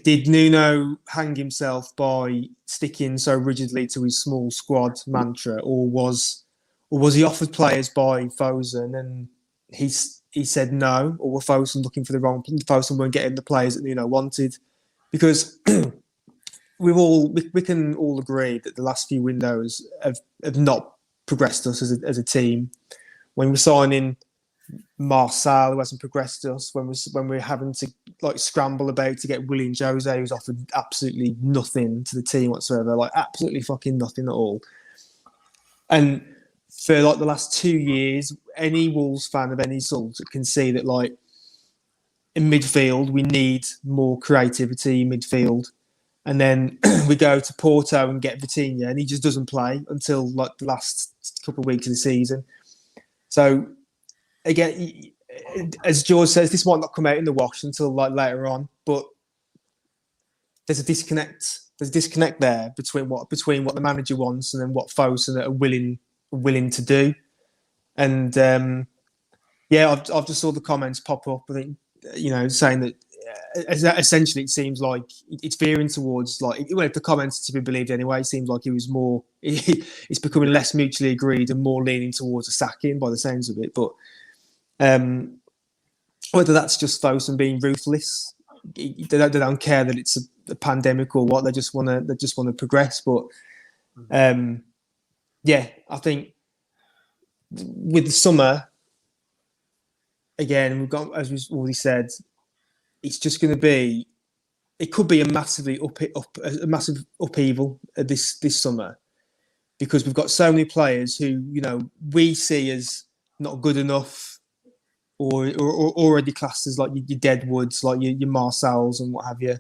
did Nuno hang himself by sticking so rigidly to his small squad mantra, or was he offered players by Fosun and he said no, or were Fosun looking for the wrong? Fosun weren't getting the players that Nuno wanted, because we can all agree that the last few windows have not progressed us as a team. When we're signing Marcel, who hasn't progressed us, when we're having to scramble about to get William Jose, who's offered absolutely nothing to the team whatsoever, absolutely fucking nothing at all. And for the last 2 years, any Wolves fan of any sort can see that in midfield we need more creativity in midfield. And then we go to Porto and get Vitinha, and he just doesn't play until the last couple of weeks of the season. So again, as George says, this might not come out in the wash until later on, but there's a disconnect. There's a disconnect there between what the manager wants and then what Fosun are willing to do. And I've just saw the comments pop up. I think saying that essentially it seems like it's veering towards if the comments are to be believed anyway, it seems like it's becoming less mutually agreed and more leaning towards a sacking by the sounds of it. But whether that's just Fosun being ruthless, they don't care that it's a pandemic or what. They just want to progress. But I think with the summer, again, we've got, as we've already said, it's just going to be. It could be a massive upheaval this summer, because we've got so many players who we see as not good enough, or already classed as your Deadwoods, your Marcels and what have you,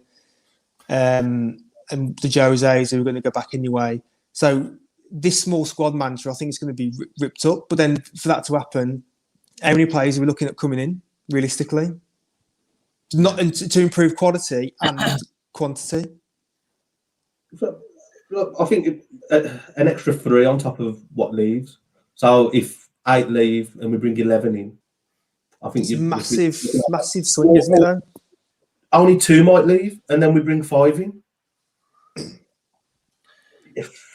and the Joses who are going to go back anyway. So this small squad mantra, I think, is going to be ripped up. But then for that to happen, how many players are we looking at coming in realistically? Not to improve quality and quantity. Look, I think an extra 3 on top of what leaves. So if 8 leave and we bring 11 in, I think it's massive swing, isn't it? Though only 2 might leave, and then we bring 5 in.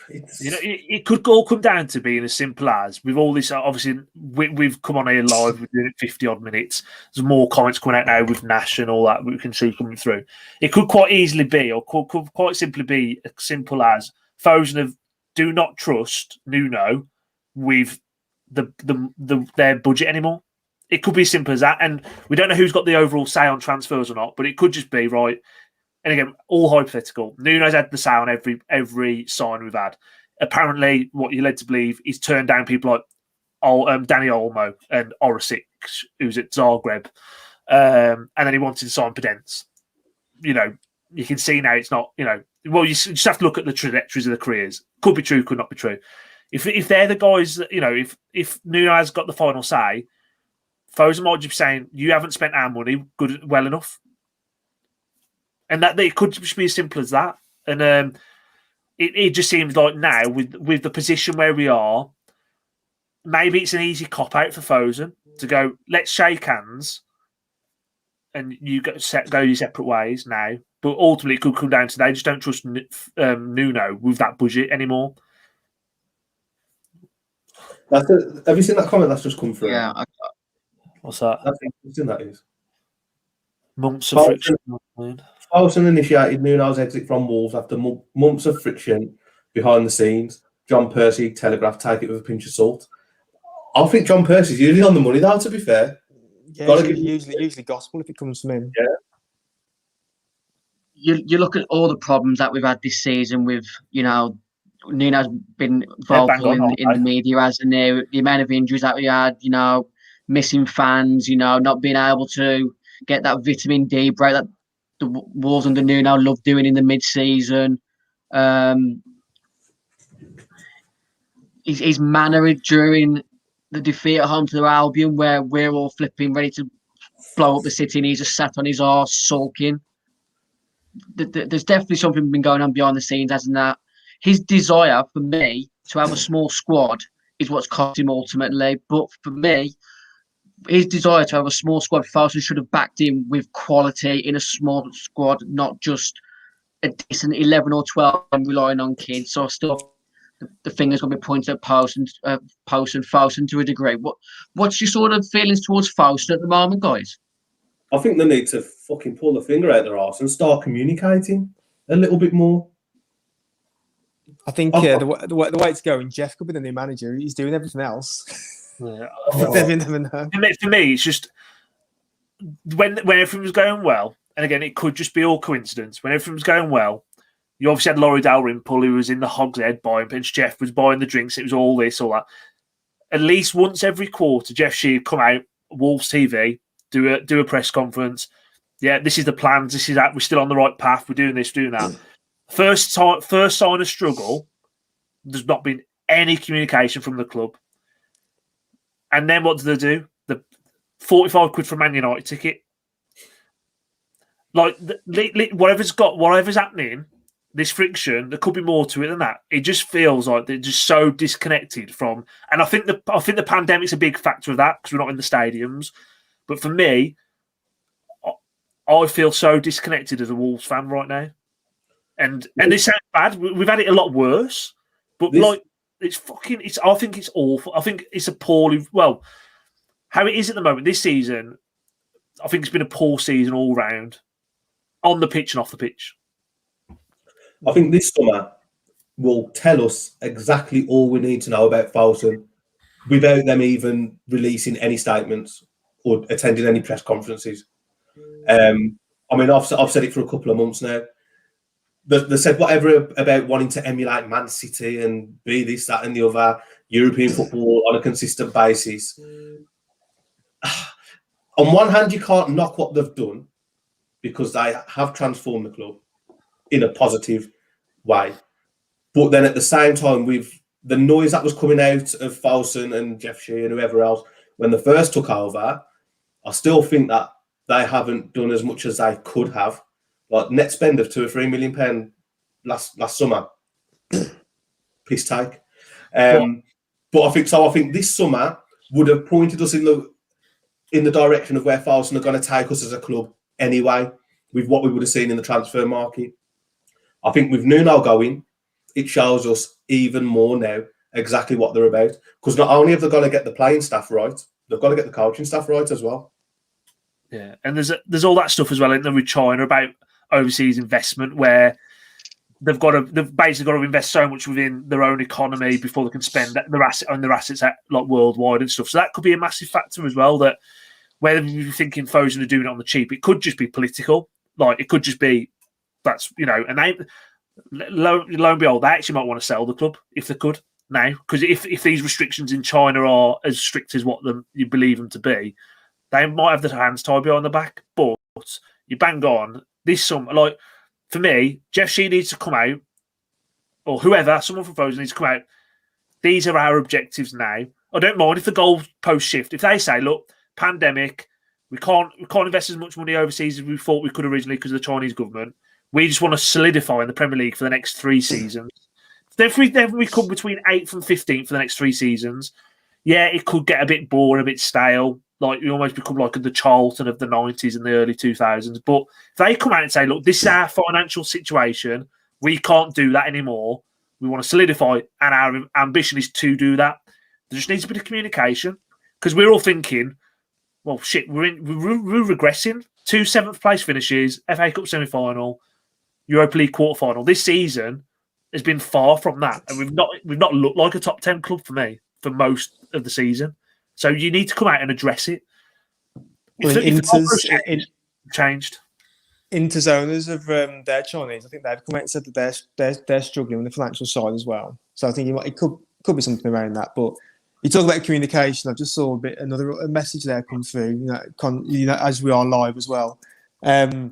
It could all come down to being as simple as, with all this. Obviously, we've come on here live. We're doing it 50 odd minutes. There's more comments coming out now with Nash and all that we can see coming through. It could quite easily be, or could quite simply be, as simple as Fosun do not trust Nuno with their budget anymore. It could be as simple as that, and we don't know who's got the overall say on transfers or not. But it could just be right. And again, all hypothetical. Nuno's had the say on every sign we've had. Apparently, what you're led to believe, he's turned down people like Danny Olmo and Orisic, who's at Zagreb, and then he wanted to sign Podence. You can see now it's not. Well, you just have to look at the trajectories of the careers. Could be true, could not be true. If they're the guys that if Nuno has got the final say, Fosun might just be saying, "You haven't spent our money well enough." And that it could just be as simple as that. And it just seems like now, with the position where we are, maybe it's an easy cop-out for Fosun to go, let's shake hands and you go your separate ways now. But ultimately, it could come down to they just don't trust Nuno with that budget anymore. Have you seen that comment that's just come through? Yeah. That's how interesting that is. What's that? Have you seen that comment that's just come through? Yeah, That's how interesting that is. What's that? That's interesting that is. Months of friction. Folsom initiated Nuno's exit from Wolves after months of friction behind the scenes. John Percy, Telegraph, take it with a pinch of salt. I think John Percy's usually on the money, though, to be fair. Yeah, it's usually gospel if it comes from him. Yeah. You look at all the problems that we've had this season with, Nuno's been vocal in the media, hasn't he? The amount of injuries that we had, missing fans, not being able to get that vitamin D break that the Wolves under Nuno love doing in the mid-season. His manner during the defeat at home to Albion, where we're all flipping ready to blow up the city, and he's just sat on his arse sulking. There's definitely something been going on behind the scenes, hasn't that? His desire for me to have a small squad is what's cost him ultimately. But for me, his desire to have a small squad, Falson should have backed him with quality in a small squad, not just a decent 11 or 12 and relying on kids. So still, the finger's going to be pointed at Post and Falson to a degree. What's your sort of feelings towards Falson at the moment, guys? I think they need to fucking pull the finger out their arse and start communicating a little bit more. I think the way it's going, Jeff could be the new manager. He's doing everything else. Yeah. Never know. For me, it's just when everything was going well, and again, it could just be all coincidence. When everything was going well, you obviously had Laurie Dalrymple, who was in the Hogshead buying pinch. Jeff was buying the drinks. It was all this, all that. At least once every quarter, Jeff Shee would come out, Wolves TV, do a press conference. Yeah, this is the plans. This is that. We're still on the right path. We're doing this, doing that. First sign of struggle, there's not been any communication from the club. And then what do they do? The 45 quid for a Man United ticket. Like, whatever's happening, this friction, there could be more to it than that. It just feels like they're just so disconnected from. And I think the pandemic's a big factor of that because we're not in the stadiums. But for me, I feel so disconnected as a Wolves fan right now. And this sounds bad. We've had it a lot worse. But I think it's awful. I think it's appalling. Well, how it is at the moment, this season, I think it's been a poor season all round. On the pitch and off the pitch. I think this summer will tell us exactly all we need to know about Falson without them even releasing any statements or attending any press conferences. I've said it for a couple of months now. They said whatever about wanting to emulate Man City and be this, that, and the other, European football on a consistent basis. On one hand, you can't knock what they've done because they have transformed the club in a positive way. But then at the same time, with the noise that was coming out of Falson and Jeff Shee and whoever else when they first took over, I still think that they haven't done as much as they could have. Like net spend of £2 or £3 million last summer. Piss take. But I think this summer would have pointed us in the direction of where Falson are going to take us as a club anyway, with what we would have seen in the transfer market. I think with Nuno going, it shows us even more now exactly what they're about. Because not only have they got to get the playing staff right, they've got to get the coaching staff right as well. Yeah, and there's all that stuff as well in with China about overseas investment, where they've basically got to invest so much within their own economy before they can spend their assets like worldwide and stuff. So that could be a massive factor as well. That whether you're thinking Fosun are doing it on the cheap, it could just be political. Like it could just be and they lo and behold, they actually might want to sell the club if they could now, because if these restrictions in China are as strict as what you believe them to be, they might have their hands tied behind the back. But you bang on this summer, like for me, Jeff Shee needs to come out, or whoever, someone from Fosun needs to come out. These are our objectives now. I don't mind if the goalpost shift. If they say, look, pandemic, we can't invest as much money overseas as we thought we could originally because of the Chinese government. We just want to solidify in the Premier League for the next 3 seasons. If we come between 8th and 15th for the next 3 seasons, yeah, it could get a bit boring, a bit stale. Like we almost become like the Charlton of the 90s and the early 2000s. But if they come out and say, look, this is our financial situation, we can't do that anymore. We want to solidify, and our ambition is to do that. There just needs a bit of communication, because we're all thinking well, shit, we're regressing. 2 seventh place finishes, FA Cup semi-final, Europa League quarter-final. This season has been far from that, and we've not looked like a top 10 club for me for most of the season. So you need to come out and address it. Changed. Inter's owners of their Chinese, I think they've come out and said that they're struggling with the financial side as well. So I think it could be something around that. But you talk about communication. I just saw a message there come through. As we are live as well. The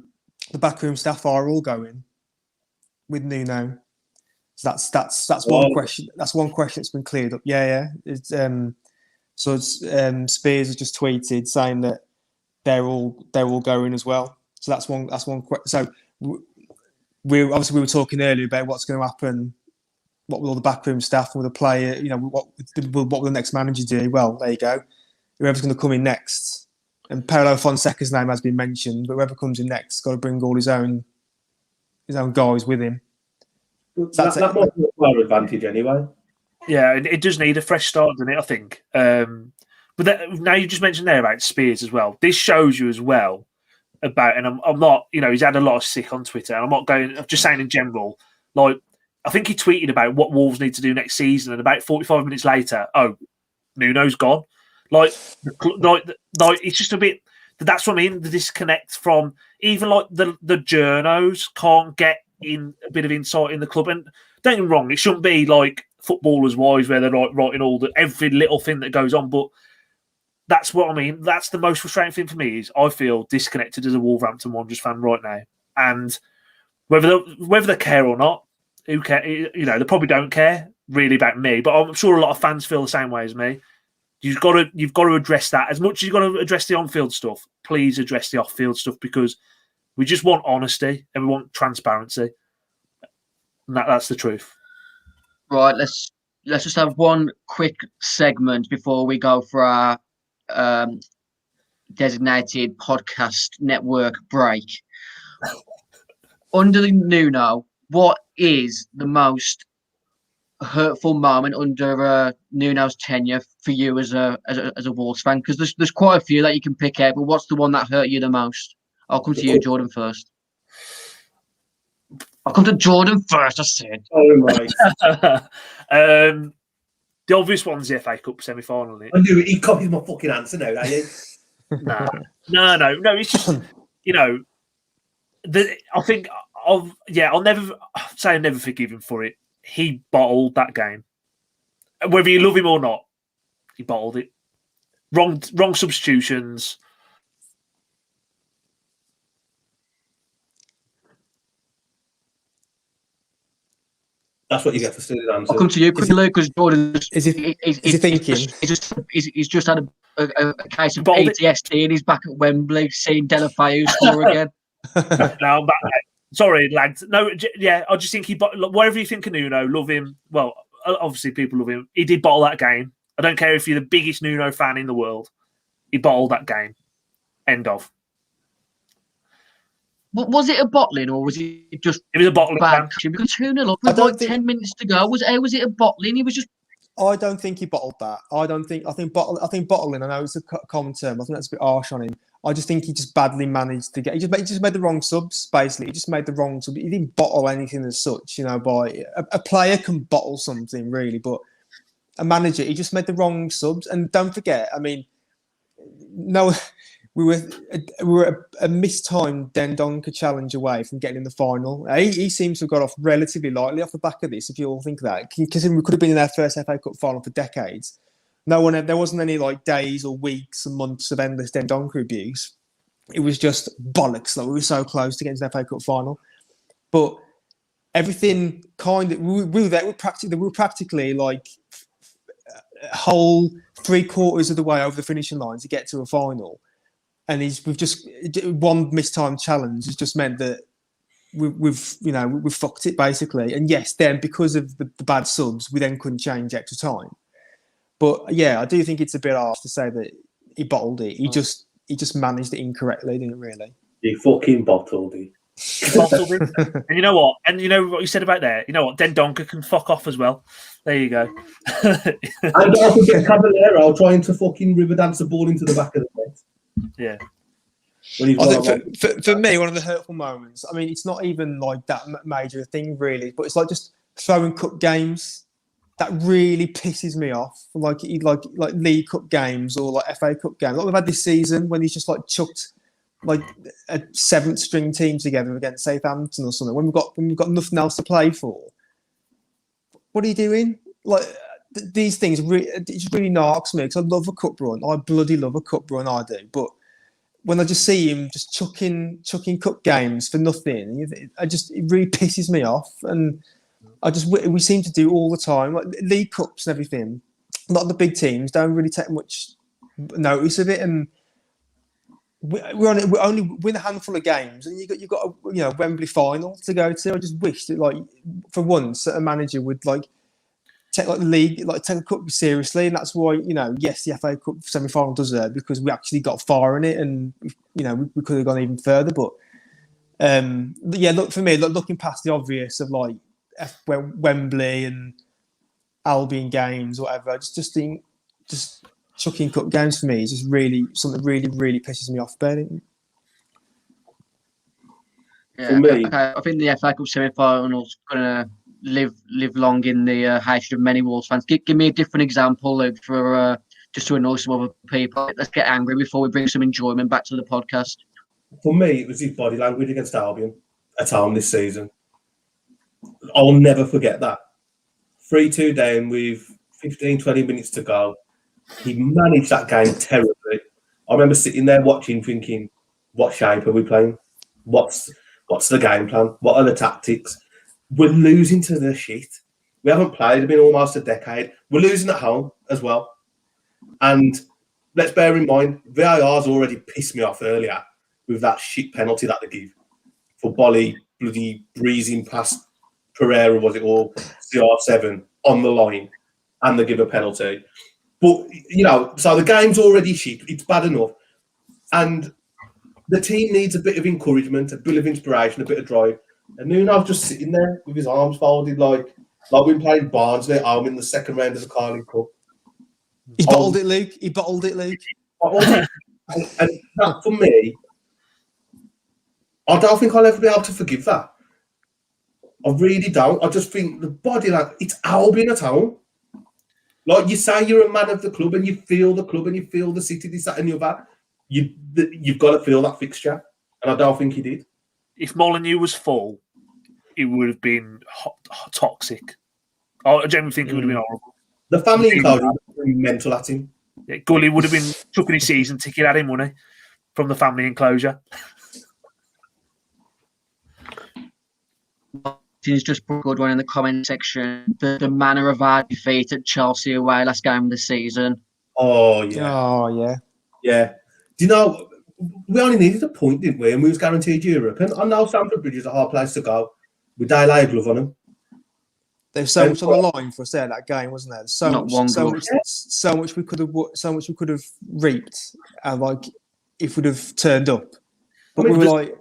backroom staff are all going with Nuno. So that's one question. That's one question that's been cleared up. Yeah. It's, Spears has just tweeted saying that they're all going as well. So that's one. So we were talking earlier about what's going to happen. What will all the backroom staff, will the player, what will the next manager do? Well, there you go. Whoever's going to come in next, and Paulo Fonseca's name has been mentioned, but whoever comes in next has got to bring all his own guys with him. So that might be a player advantage anyway. Yeah, it does need a fresh start, doesn't it? I think. But now you just mentioned there about Spears as well. This shows you as well about, and I'm not, he's had a lot of sick on Twitter, and I'm just saying in general, like, I think he tweeted about what Wolves need to do next season, and about 45 minutes later, Nuno's gone. Like it's just a bit. That's what I mean. The disconnect from even like the journos can't get in a bit of insight in the club. And don't get me wrong, it shouldn't be like footballers' wise where they're like writing every little thing that goes on. But that's what I mean. That's the most frustrating thing for me is I feel disconnected as a Wolverhampton Wanderers fan right now, and whether they care or not. Who care? They probably don't care really about me, but I'm sure a lot of fans feel the same way as me. You've got to address that as much as you've got to address the on-field stuff. Please address the off-field stuff because we just want honesty and we want transparency. And that's the truth. Right, let's just have one quick segment before we go for our designated podcast network break. Under the Nuno, what is the most hurtful moment under Nuno's tenure for you as a Wolves fan? Because there's quite a few that you can pick out, but what's the one that hurt you the most? I'll come to you, Jordan, first. I said. Oh, right. The obvious one's the FA Cup semi-final. I knew it. He copied my fucking answer now, are you? No. It's just, I think I'll never say I never forgive him for it. He bottled that game. Whether you love him or not, he bottled it. Wrong substitutions. That's what you get for stealing answers. I'll come to you quickly, because Jordan is he thinking? He's just had a case of PTSD and he's back at Wembley seeing Delafeu score again. No, I'm back. Sorry, lads. No, yeah, I just think whatever you think of Nuno, love him. Well, obviously people love him. He did bottle that game. I don't care if you're the biggest Nuno fan in the world. He bottled that game. End of. Was it a bottling or was it just? It was a bottling. Because 2-0 up with like 10 minutes to go. Was it a bottling? He was just. I don't think he bottled that. I think bottling. I know it's a common term. I think that's a bit harsh on him. I just think he just badly managed to get. He just made the wrong subs. Basically, he just made the wrong sub. He didn't bottle anything as such. By a player can bottle something really, but a manager, he just made the wrong subs. And don't forget, I mean, no, we were a mistimed Dendoncker challenge away from getting in the final. He seems to have got off relatively lightly off the back of this. If you all think that, considering we could have been in our first FA Cup final for decades. There wasn't any like days or weeks and months of endless Dendoncker abuse. It was just bollocks that we were so close to getting to the FA Cup final. But everything kind of we were practically like a whole 3/4 of the way over the finishing line to get to a final. And we've just one mistimed challenge has just meant that we've fucked it basically. And yes, then because of the bad subs, we then couldn't change extra time. But yeah, I do think it's a bit harsh to say that he bottled it. He just managed it incorrectly, didn't really? He fucking bottled it. Bottled it. And you know what? And you know what you said about there? You know what? Dendoncker can fuck off as well. There you go. And don't forget Caballero trying to fucking river dance the ball into the back of the net. Yeah. I think for me, one of the hurtful moments. I mean, it's not even like that major thing, really, but it's like just throwing cup games. That really pisses me off. Like League Cup games or like FA Cup games. Like we've had this season when he's just like chucked like a 7th string team together against Southampton or something. When we've got nothing else to play for. What are you doing? Like these things, it just really narks me because I love a cup run. I bloody love a cup run. I do, but when I just see him just chucking cup games for nothing, it really pisses me off. And we seem to do all the time, like League Cups and everything. A lot of the big teams don't really take much notice of it, and we only win a handful of games, and you got a Wembley final to go to. I just wish that like for once a manager would like take like the league, like take the cup seriously, and that's why yes, the FA Cup semi-final does it because we actually got far in it, and we could have gone even further. But look for me, looking past the obvious of like Wembley and Albion games, or whatever, I just think chucking cup games for me is just really something really pisses me off about it. Yeah, for me, I think the FA Cup semi-final's gonna live long in the hatred of many Wolves fans. Give me a different example, Luke, for just to annoy some other people. Let's get angry before we bring some enjoyment back to the podcast. For me, it was his body language against Albion at home this season. I'll never forget that. 3-2 down with 15-20 minutes to go. He managed that game terribly. I remember sitting there watching, thinking, what shape are we playing? What's the game plan? What are the tactics? We're losing to the shit. We haven't played in almost a decade. We're losing at home as well. And let's bear in mind, VAR's already pissed me off earlier with that shit penalty that they give for Bolly bloody breezing past Pereira, was it, or CR7 on the line, and they give a penalty. But, so the game's already shit. It's bad enough. And the team needs a bit of encouragement, a bit of inspiration, a bit of drive. And Nuno's just sitting there with his arms folded like we're playing Barnsley at home in the second round of the Carling Cup. He bottled it, Luke. And that, for me, I don't think I'll ever be able to forgive that. I really don't. I just think the body, it's Albion at home. Like you say, you're a man of the club and you feel the club and you feel the city, this, that, and the other. You've got to feel that fixture. And I don't think he did. If Molineux was full, it would have been toxic. I genuinely think it would have been horrible. The family enclosure would have been mental at him. Yeah, Gully would have been chucking his season ticket at him, wouldn't he? From the family enclosure. He's just put a good one in the comment section. The manner of our defeat at Chelsea away last game of the season. Oh, yeah. Oh, yeah. Yeah. Do you know, we only needed a point, didn't we? And we was guaranteed Europe. And I know Stamford Bridge is a hard place to go. We did lay a glove on them. There was so much on the line for us there that game, wasn't there? So much we could have reaped, and if we'd have turned up. But we were like,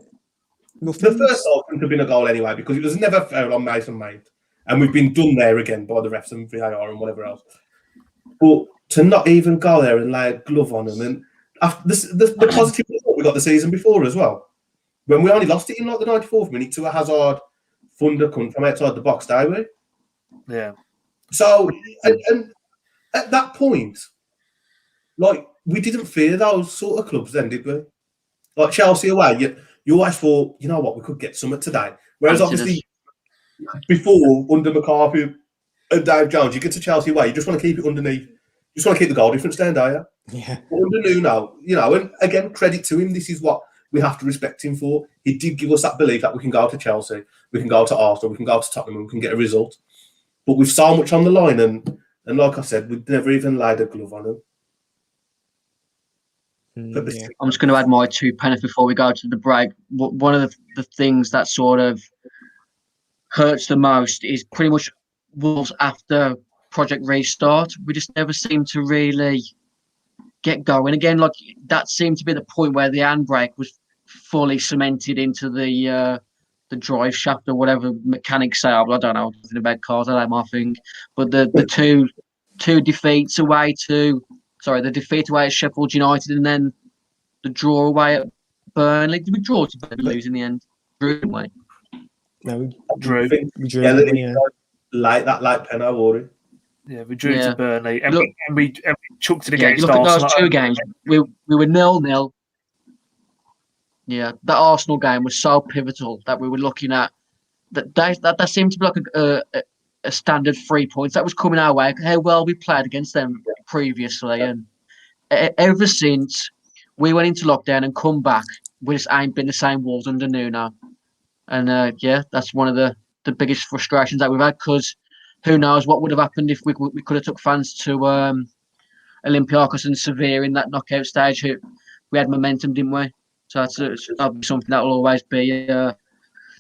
nothing. The first goal couldn't have been a goal anyway because it was never foul on Mason Mount, and we've been done there again by the refs and VAR and whatever else. But to not even go there and lay a glove on them, and after the positive result we got the season before as well, when we only lost it in the 94th minute to a Hazard thunder cunt from outside the box, didn't we? Yeah. So, and at that point, we didn't fear those sort of clubs then, did we? Like Chelsea away, you always thought, you know what, we could get something today. Whereas obviously, before, under McCarthy and Dave Jones, you get to Chelsea away, you just want to keep it underneath. You just want to keep the goal difference down, don't you? Yeah. But under Nuno, and again, credit to him, this is what we have to respect him for. He did give us that belief that we can go to Chelsea, we can go to Arsenal, we can go to Tottenham, and we can get a result. But with so much on the line, and like I said, we'd never even laid a glove on him. Yeah. I'm just going to add my 2 pence before we go to the break. One of the things that sort of hurts the most is pretty much Wolves after Project Restart. We just never seem to really get going again. Like that seemed to be the point where the handbrake was fully cemented into the drive shaft or whatever mechanics say. I don't know nothing about cars. I like my thing. But the two defeats away to the defeat away at Sheffield United and then the draw away at Burnley. Did we draw to Burnley lose in the end? Drew, didn't we? No, we Drew. drew. Yeah, didn't we? Yeah. like penalty, worry. Yeah, we drew Yeah. to Burnley, and, Look- we chucked it Yeah, against you look at Arsenal. those two games. We were 0-0. Yeah, that Arsenal game was so pivotal that we were looking at. That seemed to be like a standard 3 points that was coming our way. How well we played against them previously, and ever since we went into lockdown and come back, we just ain't been the same Wolves under Nuno. And yeah, that's one of the biggest frustrations that we've had, because who knows what would have happened if we could have took fans to Olympiacos and Sevilla in that knockout stage. We had momentum, didn't we? So that'll be something that will always be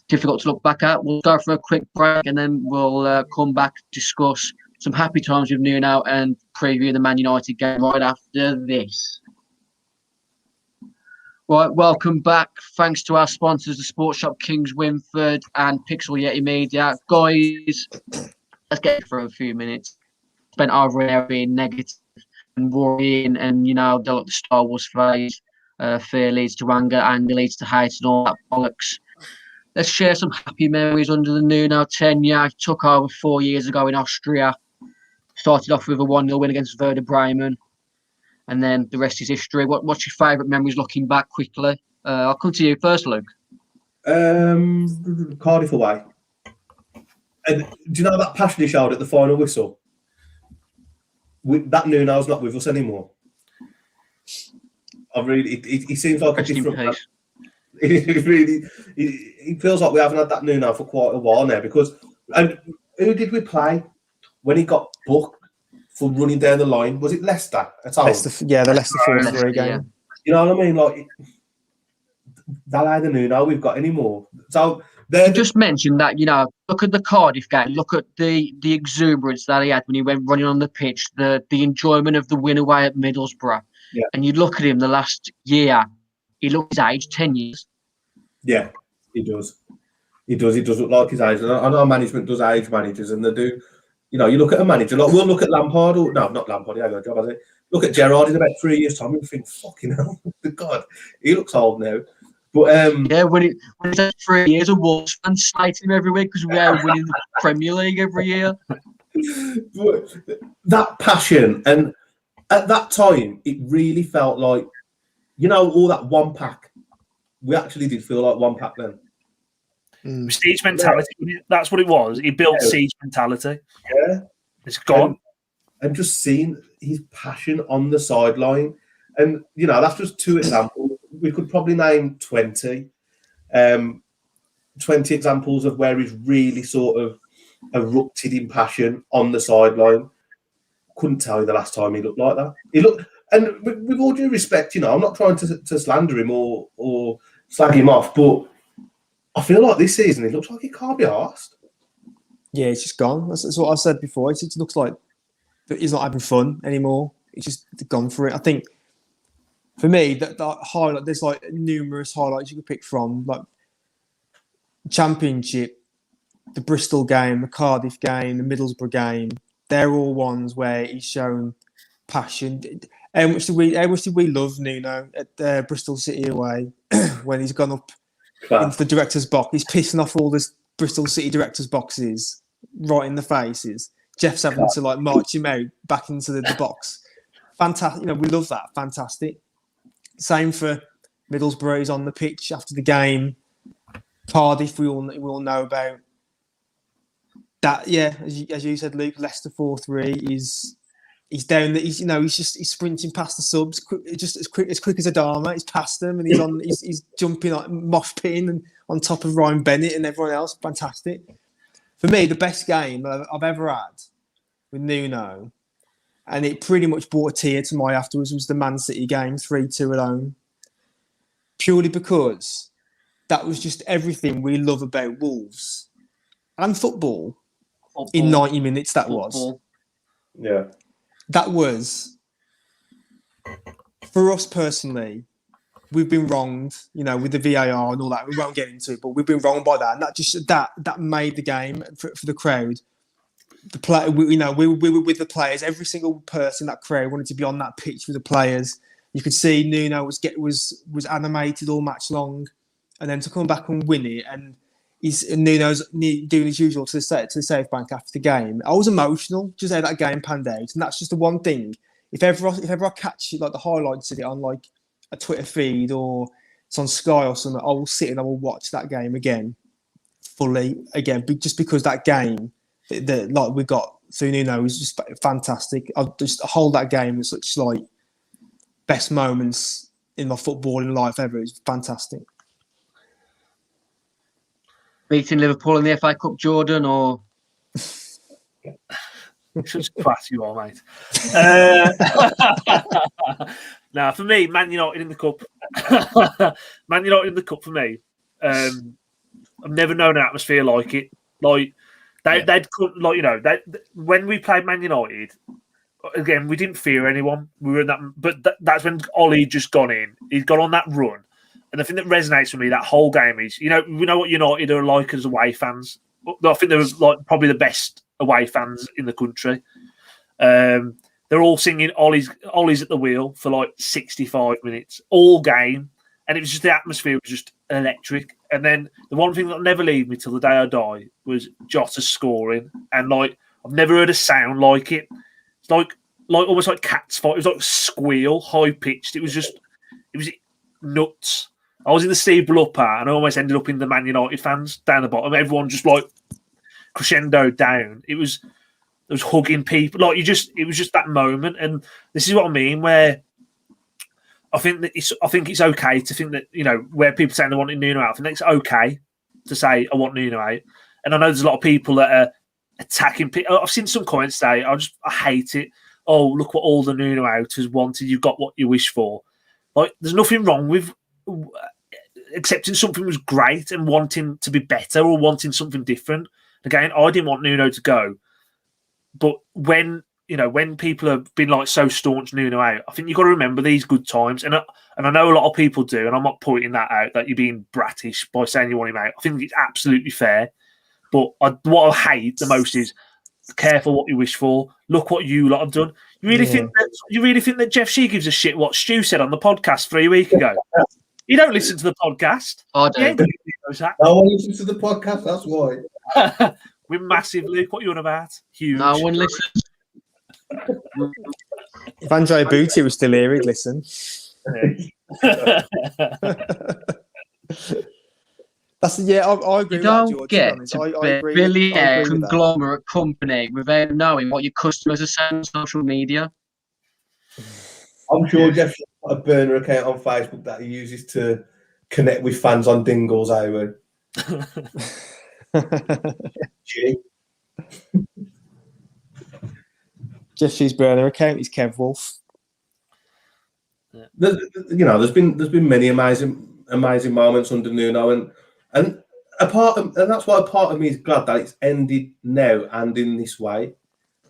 difficult to look back at. We'll go for a quick break and then we'll come back, discuss some happy times with Nuno and preview the Man United game right after this. Right, welcome back. Thanks to our sponsors, the Sports Shop Kings Winford and Pixel Yeti Media. Guys, let's get for a few minutes. Spent over an hour being negative and worrying, and the Star Wars phase. Fear leads to anger leads to hate, and all that bollocks. Let's share some happy memories under the Nuno tenure. He took over 4 years ago in Austria. Started off with a 1-0 win against Werder Bremen. And then the rest is history. What's your favourite memories looking back quickly? I'll come to you first, Luke. Cardiff away. And do you know that passion he showed at the final whistle? That Nuno's not with us anymore. He seems like a different man. He feels like we haven't had that Nuno for quite a while now. And who did we play when he got booked for running down the line? Was it Leicester at home? The Leicester 4-3 game. Yeah. You know what I mean? Like, that ain't the Nuno we've got anymore. So you just mentioned that, look at the Cardiff game, look at the exuberance that he had when he went running on the pitch, the enjoyment of the win away at Middlesbrough. Yeah. And you look at him the last year, he looks his age, 10 years. Yeah, he does. He does look like his age. And I know management does age managers, and they do. You look at a manager, like we'll look at Lampard, not Lampard, he ain't got a job, has he? Look at Gerrard in about 3 years' time and think, fucking hell, God, he looks old now. But yeah, when it's had 3 years, a Wolves fan slating him every week because we are winning the Premier League every year. But that passion, and at that time, it really felt like, all that one pack. We actually did feel like one pack then. Siege mentality. That's what it was. He built siege mentality. Yeah. It's gone. And just seeing his passion on the sideline. And, that's just two examples. We could probably name 20 examples of where he's really sort of erupted in passion on the sideline. Couldn't tell you the last time he looked like that. He looked, and with all due respect, I'm not trying to slander him or slag him off, but I feel like this season he looks like he can't be arsed. Yeah, it's just gone. That's what I said before. It just looks like he's not having fun anymore. He's just gone for it. I think for me, that highlight, there's like numerous highlights you could pick from, like Championship, the Bristol game, the Cardiff game, the Middlesbrough game. They're all ones where he's shown passion. How much did we love Nuno at Bristol City away when he's gone up into the director's box? He's pissing off all the Bristol City director's boxes right in the faces. Jeff's having to like march him out back into the box. Fantastic. We love that. Fantastic. Same for Middlesbrough. He's on the pitch after the game. Cardiff, we all know about that. Yeah, as you said, Luke, Leicester 4-3 is. He's down. He's he's sprinting past the subs, just as quick as Adama. He's past them, and he's jumping like mosh pitting and on top of Ryan Bennett and everyone else. Fantastic. For me, the best game I've ever had with Nuno, and it pretty much brought a tear to my afterwards, was the Man City game, 3-2 at home. Purely because that was just everything we love about Wolves and football. In 90 minutes. That was. Yeah. That was, for us personally, we've been wronged, with the VAR and all that. We won't get into it, but we've been wronged by that. And that made the game for the crowd. We were with the players. Every single person in that crowd wanted to be on that pitch with the players. you could see Nuno was animated all match long, and then to come back and win it, and Nuno's doing his usual to the save bank after the game. I was emotional just how that game panned out, and that's just the one thing. If ever I catch like the highlights of it on like a Twitter feed or it's on Sky or something, I will sit and I will watch that game again fully again, just because that game that like we got through Nuno was just fantastic. I just hold that game as such like best moments in my footballing life ever. It was fantastic. Beating Liverpool in the FA Cup, Jordan, or such class you are, mate. Now, for me, Man United in the cup. Man United in the cup for me. I've never known an atmosphere like it. Like they'd like when we played Man United. Again, we didn't fear anyone. We were in that, but that's when Ollie just gone in. He's gone on that run, and the thing that resonates with me that whole game is, we know what United are like as away fans. I think they're like probably the best away fans in the country. They're all singing Ollie's at the wheel for like 65 minutes all game, and it was just the atmosphere was just electric. And then the one thing that'll never leave me till the day I die was Jota scoring, and like I've never heard a sound like it. It's like almost like cats fight. It was like squeal, high pitched. It was nuts. I was in the Steve Upper and I almost ended up in the Man United fans down the bottom. Everyone just like crescendo down. It was hugging people. Like it was just that moment. And this is what I mean, where I think it's okay to think that, where people say they want Nuno out, I think it's okay to say I want Nuno out. And I know there's a lot of people that are attacking people. I've seen some comments say, I hate it. Oh, look what all the Nuno out has wanted. You've got what you wish for. Like, there's nothing wrong with accepting something was great and wanting to be better or wanting something different. Again, I didn't want Nuno to go, but when people have been like so staunch Nuno out, I think you've got to remember these good times. And I know a lot of people do, and I'm not pointing that out that you're being bratish by saying you want him out. I think it's absolutely fair. But what I hate the most is careful what you wish for. Look what you lot have done. You really think that Jeff Shee gives a shit what Stu said on the podcast 3 weeks ago? You don't listen to the podcast. I don't. No one listens to the podcast. That's why. We're massive, Luke. What are you on about? Huge. No one listens. If Andre Booty was still here, he'd listen. I agree. You don't with that, get George, to I be agree, really I a agree with that. conglomerate company without knowing what your customers are saying on social media. I'm sure Jeff's got a burner account on Facebook that he uses to connect with fans on Dingles over. Jeff Shee's burner account is Kev Wolf. There's been many amazing moments under Nuno, and that's why a part of me is glad that it's ended now and in this way.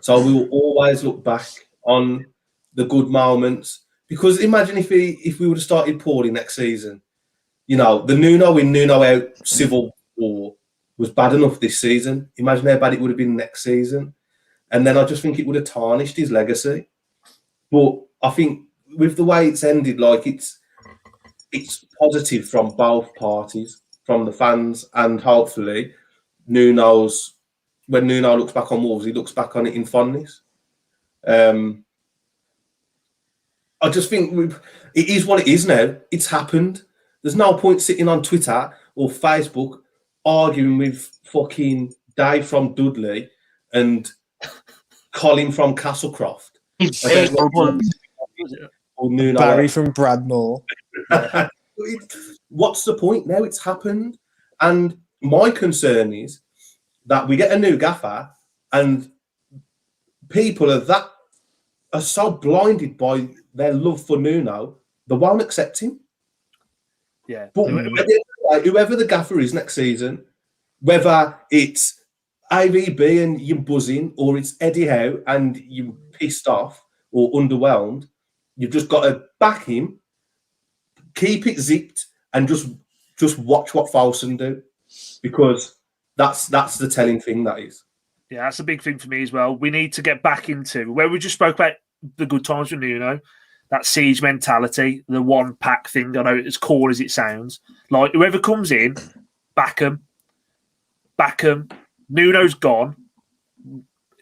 So we will always look back on the good moments, because imagine if we would have started poorly next season. The Nuno in Nuno out civil war was bad enough this season. Imagine how bad it would have been next season. And then I just think it would have tarnished his legacy. But I think with the way it's ended, like it's positive from both parties, from the fans, and hopefully when Nuno looks back on Wolves, he looks back on it in fondness. I just think it is what it is now. It's happened. There's no point sitting on Twitter or Facebook arguing with fucking Dave from Dudley and Colin from Castlecroft. Or Nuno Barry from Bradmore. What's the point now? It's happened. And my concern is that we get a new gaffer and people are so blinded by their love for Nuno, they won't accept him. Yeah. But whoever the gaffer is next season, whether it's IVB and you're buzzing, or it's Eddie Howe and you're pissed off or underwhelmed, you've just got to back him, keep it zipped, and just watch what Folsom do, because that's the telling thing, that is. Yeah, that's a big thing for me as well. We need to get back into where we just spoke about the good times with Nuno. that siege mentality, the one pack thing. I know as cool as it sounds. Like whoever comes in, back them. Nuno's gone.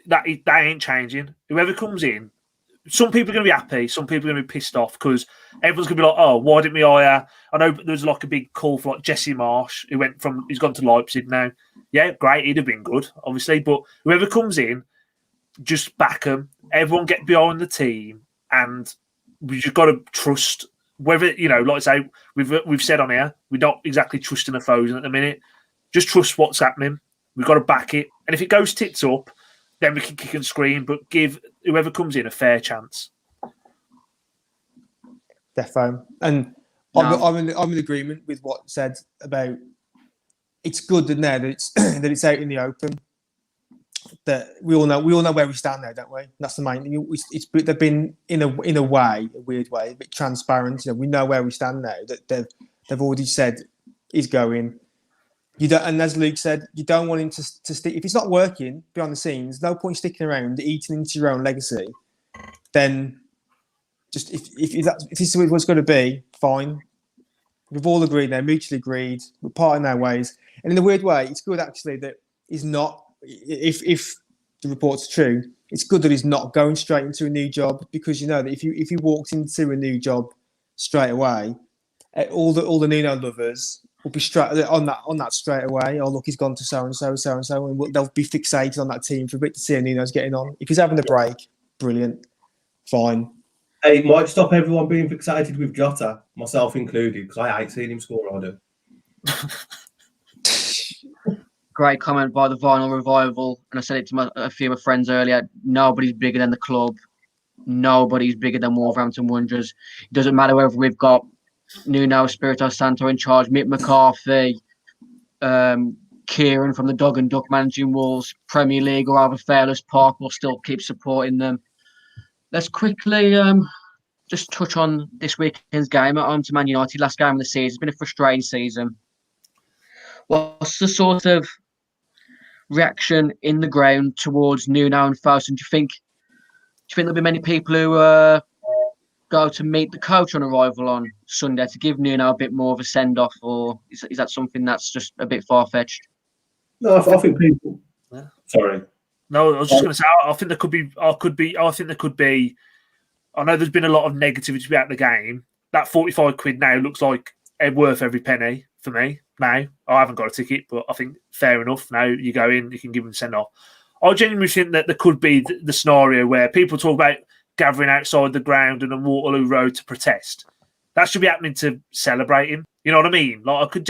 That ain't changing. Whoever comes in, some people are going to be happy. Some people are going to be pissed off because everyone's going to be like, "Oh, why didn't we hire?" I know there was like a big call for like Jesse Marsh, he's gone to Leipzig now. Yeah, great, he'd have been good, obviously. But whoever comes in, just back them. Everyone get behind the team, and we just got to trust. Whether like I say, we've said on here, we're not exactly trusting the foes at the minute. Just trust what's happening. We've got to back it, and if it goes tits up, then we can kick and scream, but give whoever comes in a fair chance. Defo. And I'm in agreement with what said about it's good in there that it's that it's out in the open. That we all know where we stand now, don't we? That's the main thing. They've been in a way, a weird way, a bit transparent. We know where we stand now. That they've already said he's going. You don't, and as Luke said, you don't want him to stick. If it's not working behind the scenes, no point sticking around, eating into your own legacy. Then, just if this is what's going to be, fine. We've all agreed now, mutually agreed. We're parting our ways, and in a weird way, it's good actually that he's not. If the report's true, it's good that he's not going straight into a new job because you know that if he walked into a new job straight away, all the Nuno lovers will be straight on that straight away. Oh look, he's gone to so and so, and they'll be fixated on that team for a bit to see how Nuno's getting on. If he's having a break, brilliant, fine. Hey, it might stop everyone being fixated with Jota, myself included, because I hate seeing him score. I do. Great comment by the Vinyl Revival, and I said it to a few of my friends earlier. Nobody's bigger than the club. Nobody's bigger than Wolverhampton Wanderers. It doesn't matter whether we've got Nuno Espirito Santo in charge, Mick McCarthy, Kieran from the Dog and Duck managing Wolves, Premier League or Albert Fairless Park will still keep supporting them. Let's quickly just touch on this weekend's game at home to Man United, last game of the season. It's been a frustrating season. What's the sort of reaction in the ground towards Nuno and Fosun? Do you think there'll be many people who go to meet the coach on arrival on Sunday to give Nuno a bit more of a send off, or is that something that's just a bit far fetched? No, I think people. Yeah. Sorry. No, I was just going to say. I think there could be. I think there could be. I know there's been a lot of negativity about the game. That £45 now looks like worth every penny for me. Now I haven't got a ticket, but I think fair enough. Now you go in, you can give them send off. I genuinely think that there could be the scenario where people talk about gathering outside the ground and on Waterloo Road to protest. That should be happening to celebrate him. You know what I mean? Like I could,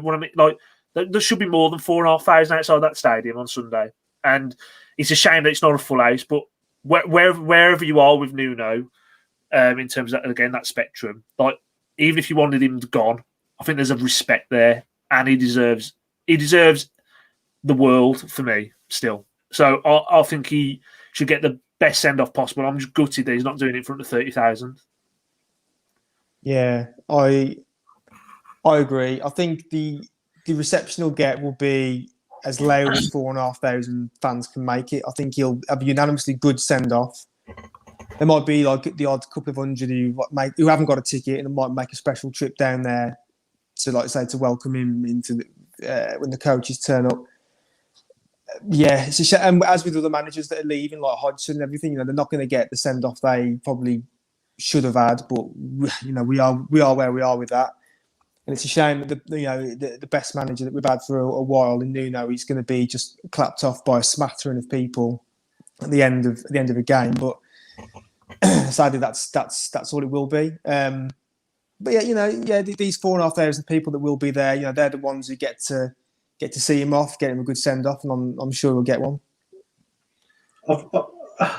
what I mean. Like there should be more than 4,500 outside that stadium on Sunday, and it's a shame that it's not a full house. But wherever you are with Nuno, in terms of again that spectrum, like even if you wanted him gone, I think there's a respect there, and he deserves the world for me still. So I think he should get the best send off possible. I'm just gutted that he's not doing it in front of 30,000. Yeah, I agree. I think the reception he'll get will be as loud as 4,500 fans can make it. I think he'll have a unanimously good send off. There might be like the odd couple of hundred who haven't got a ticket and might make a special trip down there to, like say, to welcome him into when the coaches turn up. Yeah, it's a shame. And as with other managers that are leaving, like Hodgson and everything, they're not going to get the send off they probably should have had. But we are where we are with that, and it's a shame that the best manager that we've had for a while in Nuno, he's going to be just clapped off by a smattering of people at the end of a game. But sadly, that's all it will be. But these 4,500 people that will be there, they're the ones who get to see him off, get him a good send off, and I'm sure we'll get one.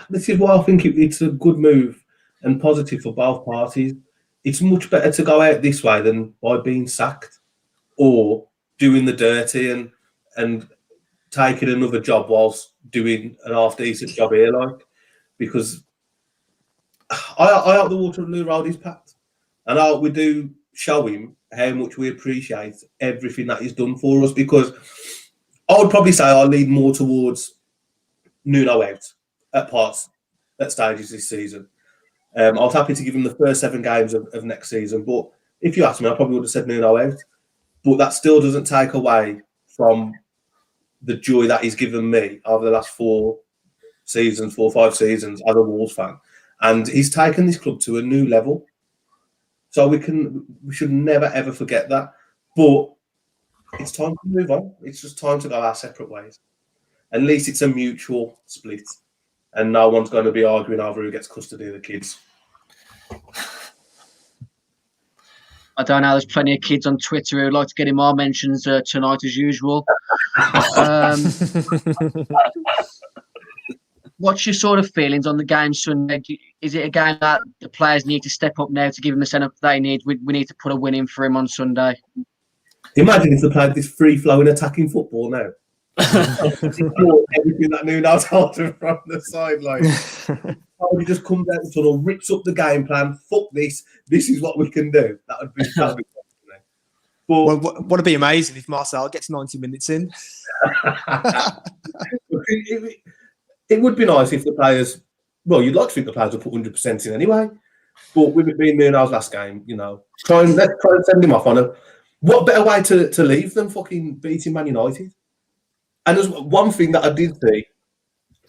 This is why I think it's a good move and positive for both parties. It's much better to go out this way than by being sacked or doing the dirty and taking another job whilst doing an half decent job here, because I hope the Waterloo Road is packed, and I hope we do show him how much we appreciate everything that he's done for us, because I would probably say I lean more towards Nuno out at stages this season. I was happy to give him the first 7 games of next season, but if you asked me, I probably would have said Nuno out. But that still doesn't take away from the joy that he's given me over the last 4 or 5 seasons as a Wolves fan. And he's taken this club to a new level. So we should never, ever forget that. But it's time to move on. It's just time to go our separate ways. At least it's a mutual split. And no one's going to be arguing over who gets custody of the kids. I don't know. There's plenty of kids on Twitter who'd like to get in more mentions tonight, as usual. What's your sort of feelings on the game Sunday? Is it a game that the players need to step up now to give him the setup they need? We need to put a win in for him on Sunday. Imagine if they played this free-flowing attacking football now. Everything that Nuno told him from the sideline. He just comes out and sort of rips up the game plan. Fuck this. This is what we can do. That would be well, would it be amazing if Marcel gets 90 minutes in? It would be nice if the players, well, you'd like to think the players would put 100% in anyway. But with it being Nuno's last game, let's try and send him off on a. What better way to leave than fucking beating Man United? And there's one thing that I did see,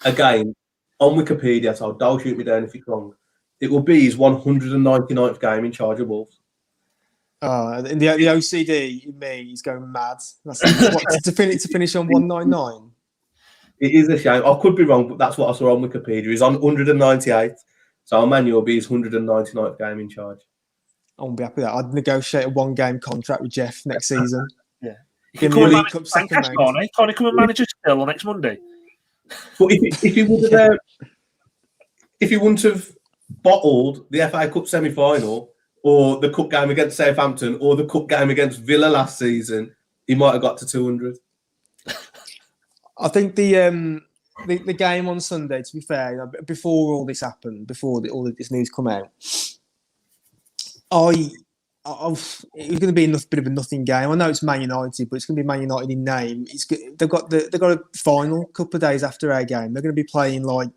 again, on Wikipedia, so don't shoot me down if it's wrong. It will be his 199th game in charge of Wolves. The OCD in me is going mad. To finish on 199. It is a shame. I could be wrong, but that's what I saw on Wikipedia. He's on 198. So Manu will be his 199th game in charge. I won't be happy with that. I'd negotiate a 1-game contract with Jeff next season. Yeah. Give me a League Cup second, mate. Can't he come and manage us still on next Monday? But if he wouldn't have bottled the FA Cup semi-final or the cup game against Southampton or the cup game against Villa last season, he might have got to 200. I think the game on Sunday, to be fair, before all this happened, before all of this news come out, it was going to be a bit of a nothing game. I know it's Man United, but it's going to be Man United in name. They've got a final a couple of days after our game. They're going to be playing like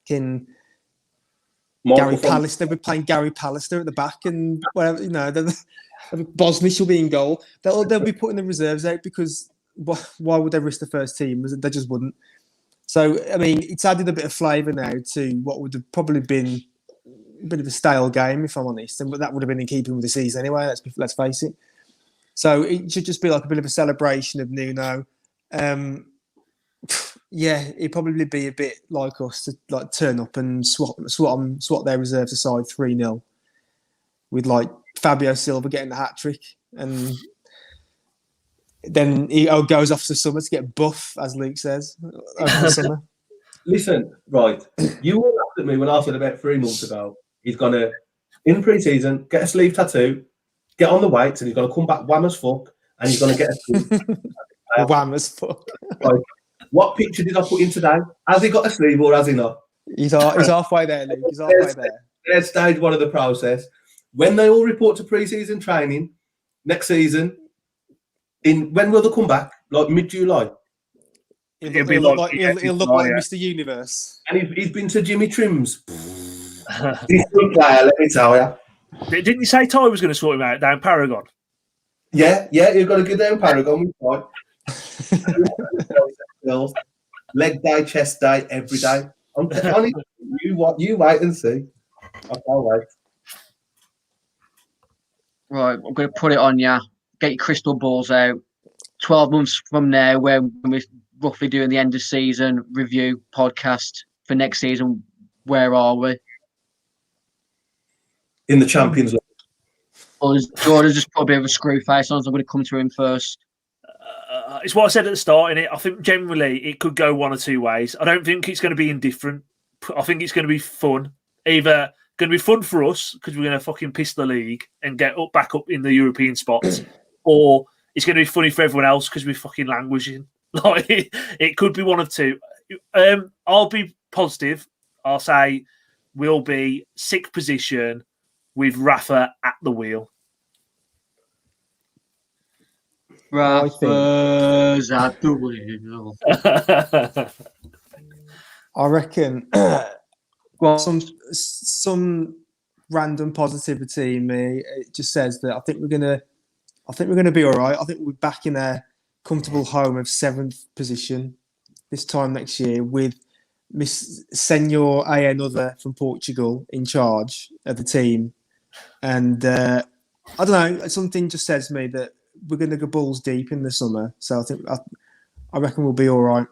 Gary Pallister. They'll be playing Gary Pallister at the back, and whatever, Bosnich will be in goal. They'll be putting the reserves out because why would they risk the first team? They just wouldn't. So I mean, it's added a bit of flavour now to what would have probably been a bit of a stale game, if I'm honest, and that would have been in keeping with the season anyway. Let's face it. So it should just be like a bit of a celebration of Nuno. It'd probably be a bit like us to like turn up and swap their reserves aside 3-0 with like Fabio Silva getting the hat trick, and then he goes off to summer to get buff, as Luke says, over the summer. Listen, right, you all laughed at me when I said about 3 months ago he's going to, in pre-season, get a sleeve tattoo, get on the weights, and he's going to come back wham as fuck, and he's going to get a sleeve. Wham as fuck. Right. What picture did I put in today? Has he got a sleeve or has he not? He's halfway there, Luke. He's halfway there. There's stage 1 of the process. When they all report to pre-season training next season, when will they come back? Like mid-July? He'll look like Mr. Universe. And he's been to Jimmy Trim's. He's a good player, let me tell you. Didn't you say Ty was going to sort him out down Paragon? Yeah, you've got to go down Paragon with Ty. Leg day, chest day, every day. I'm telling you, you wait and see. I can't wait. Right, I'm going to put it on you. Get your crystal balls out. 12 months from now, when we're roughly doing the end of season review podcast for next season, where are we? In the Champions League. Or is Jordan just put a bit of a screw face on, so I'm going to come to him first. It's what I said at the start, innit? I think generally it could go one or two ways. I don't think it's going to be indifferent. I think it's going to be fun. Either going to be fun for us because we're going to fucking piss the league and get back up in the European spots, or it's going to be funny for everyone else because we're fucking languishing. Like it could be one of two. I'll be positive. I'll say we'll be 6th position with Rafa at the wheel. Rafa's at the wheel. I reckon Well, some random positivity in me. It just says that I think we're gonna be all right. I think we're back in a comfortable home of 7th position this time next year with Miss Senor A. Another from Portugal in charge of the team. And I don't know, something just says to me that we're going to go balls deep in the summer. So I reckon we'll be all right.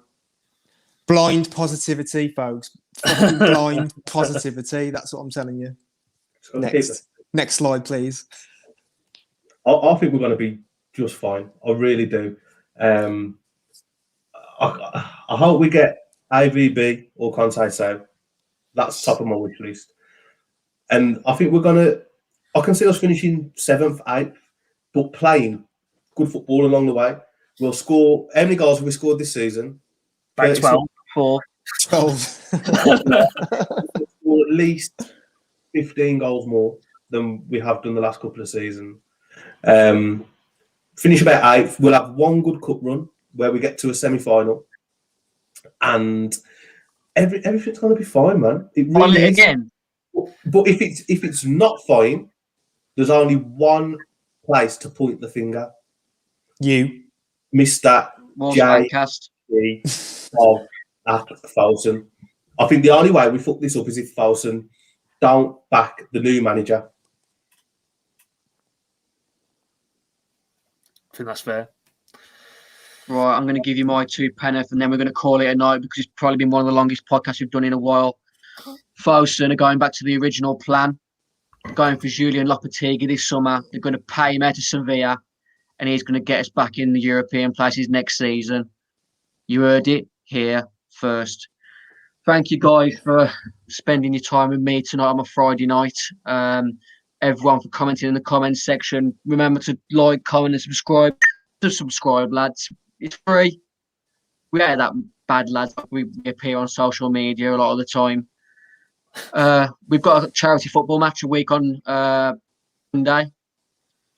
Blind positivity, folks. Fucking blind positivity. That's what I'm telling you. Next slide, please. I think we're going to be just fine. I really do. I hope we get IVB or Conte. That's top of my wish list. And I think I can see us finishing 7th, 8th, but playing good football along the way. We'll score. How many goals have we scored this season? About 12. 12. We'll at least 15 goals more than we have done the last couple of seasons. Finish about 8th. We'll have one good cup run where we get to a semi-final. And everything's going to be fine, man. It really is. Again. But if it's not fine, there's only one place to point the finger. You, Mr. Fancast of at Folsom. I think the only way we fuck this up is if Folsom don't back the new manager. I think that's fair. Right, I'm going to give you my 2 penneth, and then we're going to call it a night because it's probably been one of the longest podcasts we've done in a while. Fosun are going back to the original plan, going for Julian Lopetegui this summer. They're going to pay him out to Sevilla, and he's going to get us back in the European places next season. You heard it here first. Thank you guys for spending your time with me tonight on a Friday night. Everyone for commenting in the comments section. Remember to like, comment, and subscribe. Just subscribe, lads. It's free. We ain't that bad, lads. We appear on social media a lot of the time. We've got a charity football match a week on Monday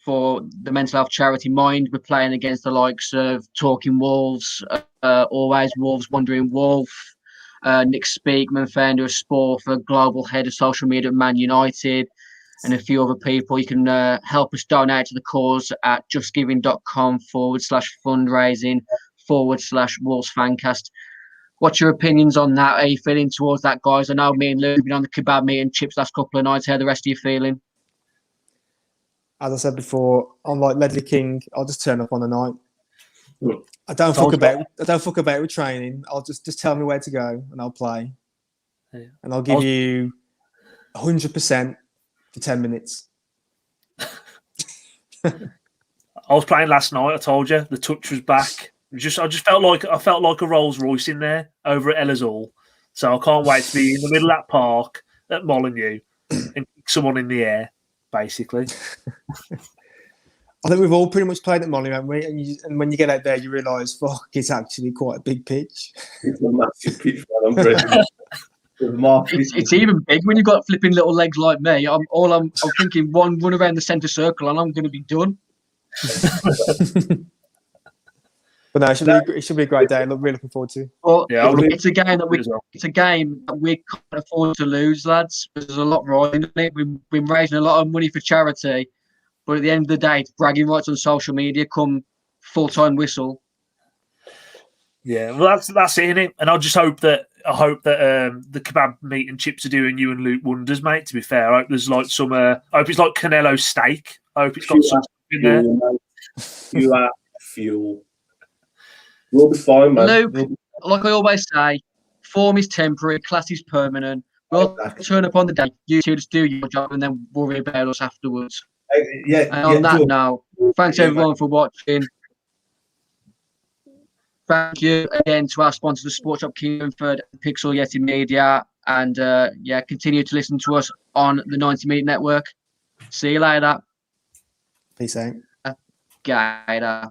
for the mental health charity Mind. We're playing against the likes of Talking Wolves, Always Wolves, Wandering Wolf, Nick Speakman, founder of Sport, for global head of social media at Man United, and a few other people. You can help us donate to the cause at justgiving.com/fundraising/Wolves Fancast. What's your opinions on that? Are you feeling towards that, guys? I know me and Lou have been on the kebab meat and chips last couple of nights. How are the rest of you feeling? As I said before, I'm like Ledley King. I'll just turn up on the night. I don't fuck about with training. I'll just tell me where to go and I'll play. Yeah. And I'll give you 100% for 10 minutes. I was playing last night. I told you the touch was back. I just felt like a Rolls Royce in there over at Ella's Hall. So I can't wait to be in the middle of that park at Molineux and kick someone in the air, basically. I think we've all pretty much played at Molineux, haven't we? And when you get out there, you realise, fuck, it's actually quite a big pitch. It's a massive pitch, man. It's even big when you've got flipping little legs like me. I'm thinking one run around the centre circle and I'm going to be done. But no, it should be a great day. I'm really looking forward to. Well, yeah, it's a game that we can't afford to lose, lads. There's a lot riding in it. We've been raising a lot of money for charity, but at the end of the day, it's bragging rights on social media come full-time whistle. Yeah, well, that's it, innit? And I hope that the kebab meat and chips are doing you and Luke wonders, mate. To be fair, I hope there's like some. I hope it's like Canelo steak. I hope it's got some in there. You are fuel. We'll be fine, man. Luke, like I always say, form is temporary, class is permanent. We'll turn up on the day. You two just do your job and then worry about us afterwards. And on that note, thanks everyone for watching. Thank you again to our sponsors, the Sports Shop Kingford, Pixel Yeti Media, and continue to listen to us on the 90 Minute Network. See you later. Peace out. Gator.